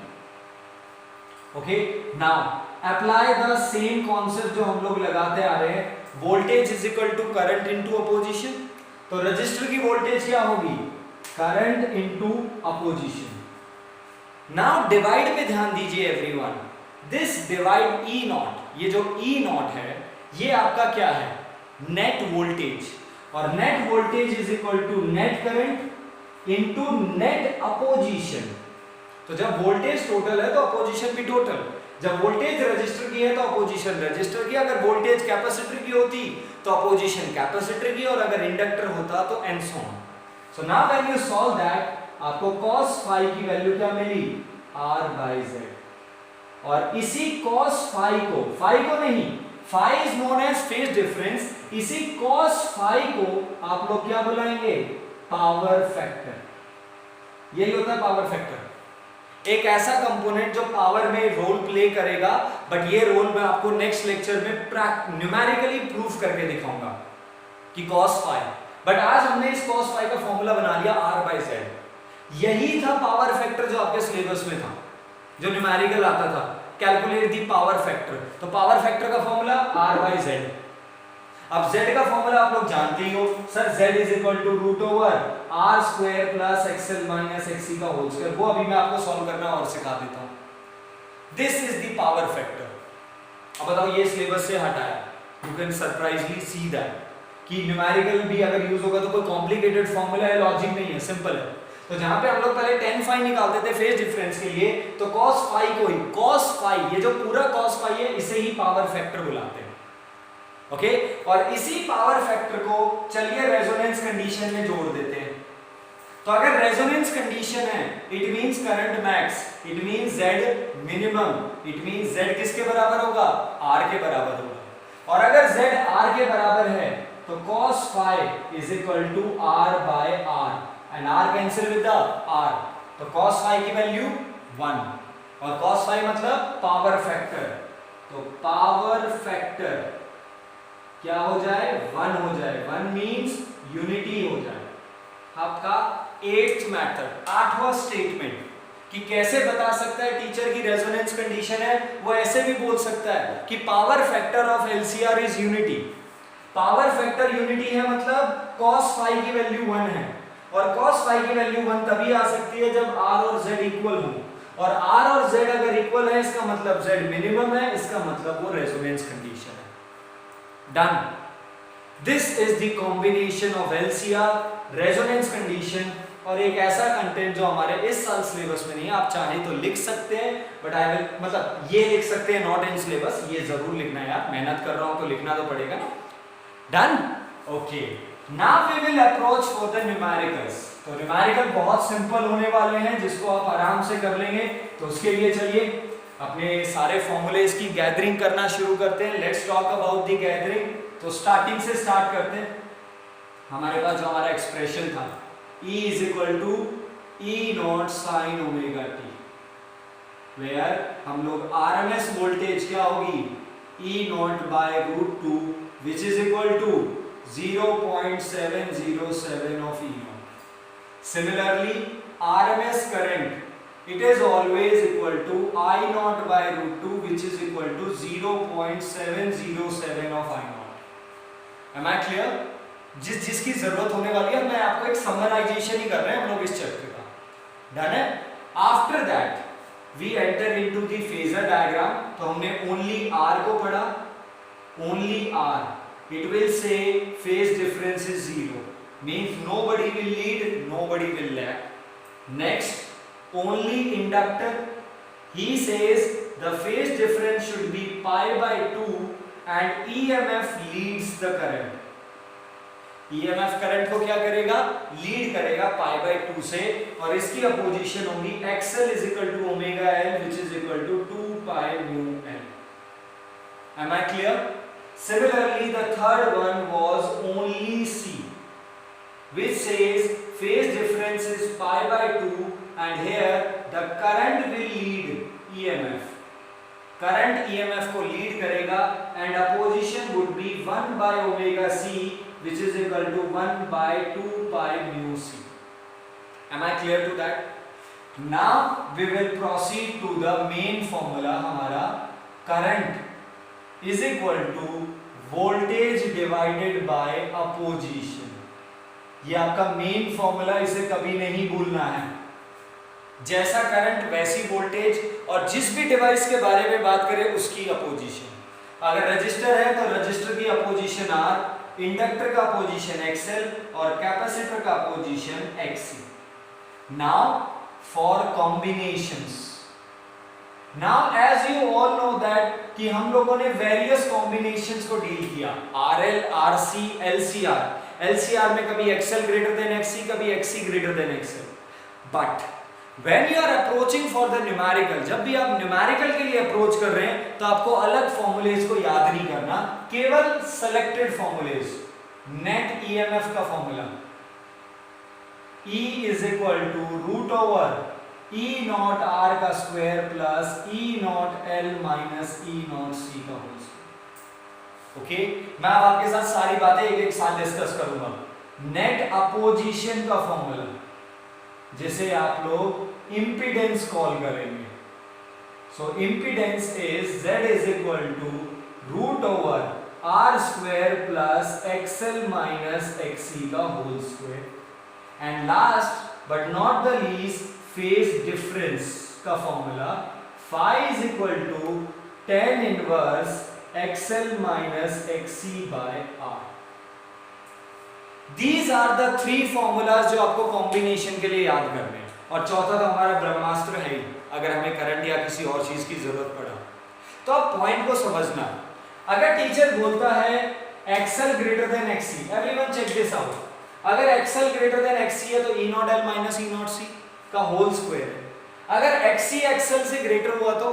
Okay, now apply the same concept जो हम लोग लगाते आ रहे हैं, voltage is equal to current into opposition. तो रजिस्टर की वोल्टेज क्या होगी? Current into opposition. Now divide पे ध्यान दीजिए everyone, this divide E naught, ये जो ई नॉट है ये आपका क्या है, नेट वोल्टेज, और net voltage is equal to net current into net opposition. तो जब वोल्टेज टोटल है तो अपोजिशन भी टोटल, जब वोल्टेज रजिस्टर की है तो अपोजिशन रजिस्टर की, अगर वोल्टेज कैपेसिटर की होती तो अपोजिशन कैपेसिटर की, और अगर इंडक्टर होता तो and so on. So now when you solve that, आपको cos फाई की वैल्यू क्या मिली, r बाई z, और इसी cos फाई को नहीं, phi is known as phase difference, इसी cos फाई को आप लोग क्या बुलाएंगे, पावर फैक्टर। यही होता है पावर फैक्टर, एक ऐसा कंपोनेंट जो पावर में रोल प्ले करेगा, बट ये रोल मैं आपको नेक्स्ट लेक्चर में न्यूमेरिकली प्रूफ करके दिखाऊंगा कि cos फाई, बट आज हमने इस cos फाई का फॉर्मूला बना लिया r बाई z। यही था पावर फैक्टर जो आपके सिलेबस में था, जो न्यूमेरिकल आता था, कैलकुलेट दी पावर फैक्टर। तो पावर फैक्टर का फॉर्मूला r बाई z। अब z का फॉर्मूला आप लोग जानते ही हो sir, z is equal to root over r square plus xl minus xc का होल स्क्वायर, वो अभी मैं आपको सॉल्व करना और सिखा देता हूं। This is the power factor. अब बताओ ये सिलेबस से हटाया, यू कैन सरप्राइजली सी दैट कि न्यूमेरिकल भी अगर यूज होगा तो कोई कॉम्प्लिकेटेड फॉर्मूला है, लॉजिक नहीं है, सिंपल है। तो जहां पे हम लोग पहले tan फाई निकालते थे फेज डिफरेंस के लिए, तो cos फाई को ही, cos फाई, ये जो पूरा cos फाई है इसे ही पावर फैक्टर बुलाते हैं, ओके। और इसी पावर फैक्टर को चलिए रेजोनेंस कंडीशन में जोड़ देते हैं। तो अगर रेजोनेंस कंडीशन है, it means current max, it means z minimum, it means z किसके बराबर होगा, r के बराबर होगा। और अगर z r के बराबर है तो cos phi is equal to r by r, and r cancel with the r, तो cos फाई की वैल्यू 1, और cos फाई मतलब पावर फैक्टर, तो पावर फैक्टर क्या हो जाए, 1 हो जाए, 1 मींस यूनिटी हो जाए। आपका 8th मेथड, 8वां स्टेटमेंट कि कैसे बता सकता है टीचर की रेजोनेंस कंडीशन है, वो ऐसे भी बोल सकता है कि power factor of LCR is unity. Power factor unity है मतलब cos फाई की वैल्यू 1 है, और cos फाई की वैल्यू 1 तभी आ सकती है जब r और z इक्वल हो, और r और z अगर इक्वल है इसका मतलब z मिनिमम है, इसका मतलब वो रेजोनेंस कंडीशन है। Done. This is the combination of LCR, resonance condition, और एक ऐसा कंटेंट जो हमारे इस साल सिलेबस में नहीं है। आप चाहे तो लिख सकते हैं, बट आई विल, मतलब ये लिख सकते हैं नॉट इन सिलेबस, ये जरूर लिखना है यार, मेहनत कर रहा हूं तो लिखना तो पड़ेगा ना। Done, okay. Now we will approach for the numericals. तो न्यूमेरिकल बहुत सिंपल होने वाले हैं, जिसको आप आराम से कर लेंगे। तो उसके लिए चलिए अपने सारे फॉर्मूलेज की गैदरिंग करना शुरू करते हैं। Let's talk about the gathering. तो स्टार्टिंग से स्टार्ट करते हैं। हमारे पास जो हमारा एक्सप्रेशन था E is equal to E naught sine omega t, where हम लोग आरएमएस वोल्टेज क्या होगी, E naught by root 2 which is equal to 0.707 of E naught. Similarly, RMS current it is always equal to I naught by root 2 which is equal to 0.707 of I naught. Am I clear? जिसकी जरूरत होने वाली है, मैं आपको एक summarization ही कर रहे हैं हम लोग इस चैप्टर का। डन है। After that we enter into the phasor diagram. तो हमने ओनली R को पढ़ा, only R, it will say phase difference is 0, means nobody will lead, nobody will lag. Next, only inductor, he says the phase difference should be pi by 2 and EMF leads the current. EMF current को क्या करेगा, lead करेगा पाई by 2 से, और इसकी opposition होगी XL is equal to omega L which is equal to 2 pi mu L. Am I clear? Similarly, the third one was only C, which says phase difference is pi by 2 and here the current will lead EMF. Current EMF को lead करेगा and opposition would be 1 by omega C which is equal to 1 by 2 pi mu C. Am I clear to that? Now we will proceed to the main formula. हमारा current is equal to voltage divided by opposition. ये आपका main formula, इसे कभी नहीं भूलना है। जैसा current वैसी वोल्टेज, और जिस भी डिवाइस के बारे में बात करें उसकी अपोजिशन। अगर रजिस्टर है तो रजिस्टर की अपोजिशन R, इंडक्टर का पोजीशन XL और कैपेसिटर का position XC। Now for combinations, now as you all know that कि हम लोगों ने वेरियस कॉम्बिनेशंस को डील किया, RL, RC, LCR। LCR में कभी XL ग्रेटर देन XC, कभी XC greater than XL। But when you are approaching for the numerical, जब भी आप न्यूमेरिकल के लिए अप्रोच कर रहे हैं तो आपको अलग फॉर्मूलेज को याद नहीं करना, केवल सेलेक्टेड फॉर्मूलेज। नेट ईएमएफ का formula E is equal to root over E naught R का square plus E naught L minus E naught C का होल स्क्वायर। ओके, मैं अब आपके साथ सारी बातें एक एक साथ डिस्कस करूंगा। नेट अपोजिशन का फॉर्मूला, जिसे आप लोग इंपीडेंस कॉल करेंगे। So impedance is Z is equal to root over R square plus XL minus XC का whole square. And last but not the least, phase difference का formula phi is equal to tan inverse XL minus XC by R। These are the three formulas जो आपको combination के लिए याद करने हैं। और चौथा तो हमारा ब्रह्मास्त्र है ही, अगर हमें करंट या किसी और चीज की जरूरत पड़ा तो आप पॉइंट को समझना। अगर टीचर बोलता है XL greater than XC, everyone check this out. अगर XL ग्रेटर देन XC है तो E naught L minus E naught C का होल स्क्वायर है। अगर XC XL से ग्रेटर हुआ तो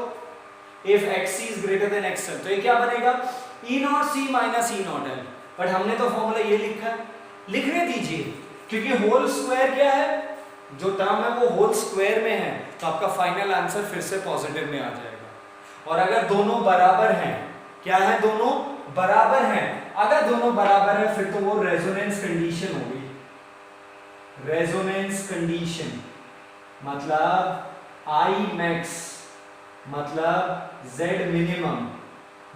if XC is greater than XL तो ये क्या बनेगा, E naught C minus E naught L। But हमने तो फॉर्मूला ये लिखा है, लिखने दीजिए, क्योंकि होल स्क्वायर क्या है, जो टर्म है वो होल स्क्वायर में है, तो आपका फाइनल आंसर फिर से पॉजिटिव में आ जाएगा। और अगर दोनों बराबर हैं, क्या है, दोनों बराबर हैं, अगर दोनों बराबर है फिर तो वो रेजोनेंस कंडीशन होगी। रेजोनेंस कंडीशन मतलब I max मतलब Z minimum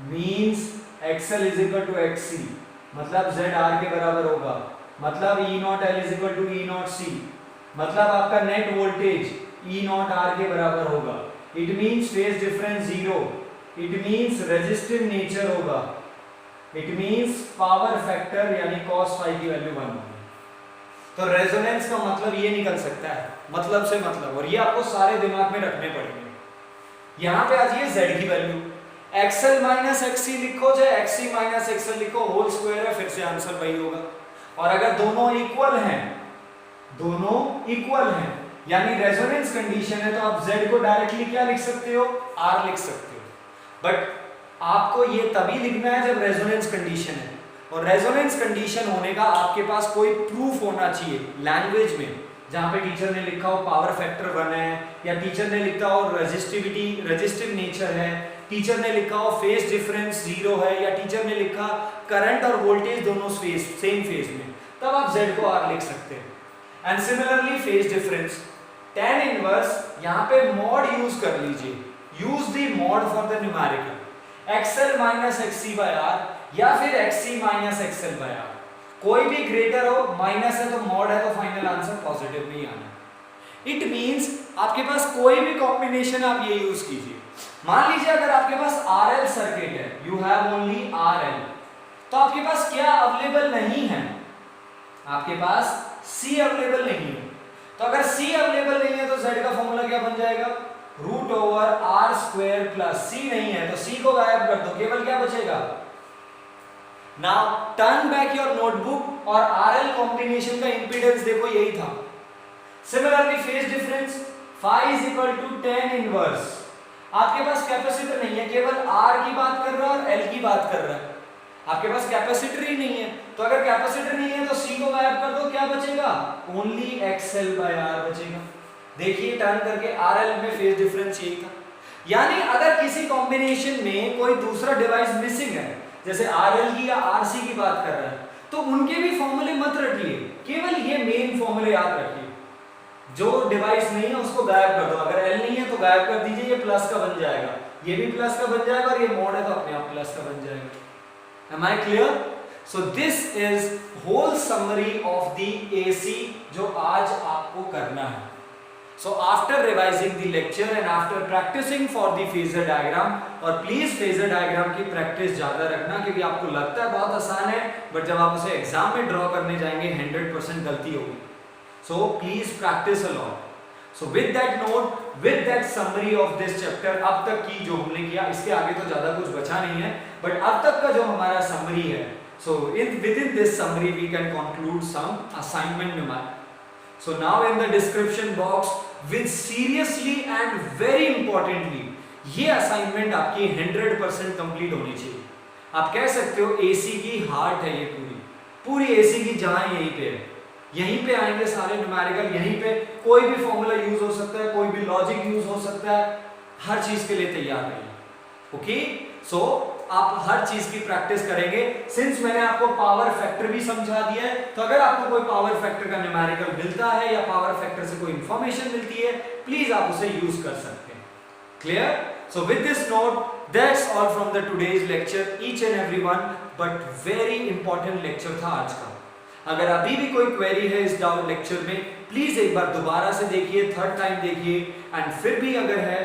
means XL is equal to XC मतलब Z R के बराबर होगा, मतलब E naught L is equal to E naught C मतलब आपका net voltage E naught R के बराबर होगा। It means phase difference zero, it means resistive nature होगा, इट मींस पावर फैक्टर यानी cos phi की वैल्यू 1 होगी। तो रेजोनेंस का मतलब ये निकल सकता है, मतलब से मतलब, और ये आपको सारे दिमाग में रखने पड़ेंगे। यहां पे आ जाइए Z की वैल्यू, XL माइनस XC लिखो चाहे XC माइनस XL लिखो, होल स्क्वायर है, फिर से आंसर वही होगा। और अगर दोनों इक्वल हैं, दोनों इक्वल हैं यानी रेजोनेंस कंडीशन है, तो आप Z को डायरेक्टली क्या लिख सकते हो, R लिख सकते हो। बट आपको ये तभी लिखना है जब रेजोनेंस कंडीशन है, और रेजोनेंस कंडीशन होने का आपके पास कोई प्रूफ होना चाहिए लैंग्वेज में, जहां पे टीचर ने लिखा हो पावर फैक्टर 1 है, या टीचर ने लिखा हो रेजिस्टिविटी रेजिस्टिव नेचर है, टीचर ने लिखा हो फेज डिफरेंस जीरो है, या टीचर ने लिखा करंट और वोल्टेज दोनों सेम फेज में, तब आप Z को R लिख सकते हैं। And similarly phase difference, tan inverse, यहां पे मॉड यूज कर लीजिए, use the mod for the numerical, XL minus XC by R या फिर XC minus XL by R, कोई भी ग्रेटर हो, माइनस है तो मॉड है, तो फाइनल आंसर पॉजिटिव में ही आना है। इट मींस आपके पास कोई भी कॉम्बिनेशन आप ये यूज कीजिए। मान लीजिए अगर आपके पास RL सर्किट है, यू हैव ओनली RL, तो आपके पास क्या अवेलेबल नहीं है, आपके पास C अवेलेबल नहीं है। तो अगर C अवेलेबल नहीं है तो Z का फॉर्मूला क्या बन जाएगा, root over R square plus C नहीं है तो C को गायब कर दो, केवल क्या बचेगा। Now turn back your notebook और RL कॉम्बिनेशन का इंपीडेंस देखो, यही था। Similarly phase difference phi is equal to tan inverse, आपके पास कैपेसिटर नहीं है, केवल R की बात कर रहा है और L की बात कर रहा है, आपके पास कैपेसिटर ही नहीं है। तो अगर कैपेसिटर नहीं है तो C को गायब कर दो, क्या बचेगा, ओनली XL by R बचेगा। देखिए टर्न करके RL में फेज डिफरेंस यही था। यानी अगर किसी कॉम्बिनेशन में कोई दूसरा डिवाइस मिसिंग है, जैसे RL की या RC की बात कर रहा है, तो उनके भी फॉर्मूले मत रखिए, केवल ये मेन फॉर्मूले याद रखिए। जो डिवाइस नहीं है उसको गायब कर दो, अगर L नहीं है तो गायब कर दीजिए, ये प्लस का बन जाएगा, ये भी प्लस का बन जाएगा, और ये मॉड है तो अपने आप प्लस का बन जाएगा। Am I clear? So this is whole summary of the AC जो आज आपको करना है। So after revising the lecture and after practicing for the phasor diagram, और please phasor diagram की practice ज़्यादा रखना क्योंकि आपको लगता है बहुत आसान है, but जब आप उसे एग्जाम में ड्रॉ करने जाएंगे 100% गलती होगी. So please practice a lot. So with that note, with that summary of this chapter, अब तक की जो हमने किया, इसके आगे तो ज़्यादा कुछ बचा नहीं है, but अब तक का जो हमारा summary है, so within this summary we can conclude some assignment numeric. So now in the description box, with seriously and very importantly, ये assignment आपकी 100% complete होनी चाहिए. आप कह सकते हो AC की हार्ट है ये पूरी AC की जान यहीं पे है. यहीं पे आएंगे सारे न्यूमेरिकल, यहीं पे कोई भी फॉर्मूला यूज हो सकता है, कोई भी लॉजिक यूज हो सकता है, हर चीज के लिए तैयार रहिए. ओके, सो आप हर चीज की प्रैक्टिस करेंगे. सिंस मैंने आपको पावर फैक्टर भी समझा दिया है, तो अगर आपको कोई पावर फैक्टर का न्यूमेरिकल मिलता है या पावर फैक्टर से कोई इंफॉर्मेशन मिलती है, प्लीज आप उसे यूज कर सकते हैं. Clear? So with this note, that's all from the today's lecture, each and everyone. But very important lecture था आज का. अगर अभी भी कोई क्वेरी है इस डाउट लेक्चर में, प्लीज एक बार दोबारा से देखिए, थर्ड टाइम देखिए, एंड फिर भी अगर है,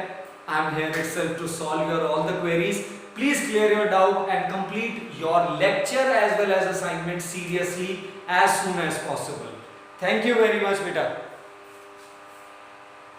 I am here itself to solve your all the queries. Please clear your doubt and complete your lecture as well as assignment seriously as soon as possible. Thank you very much, beta.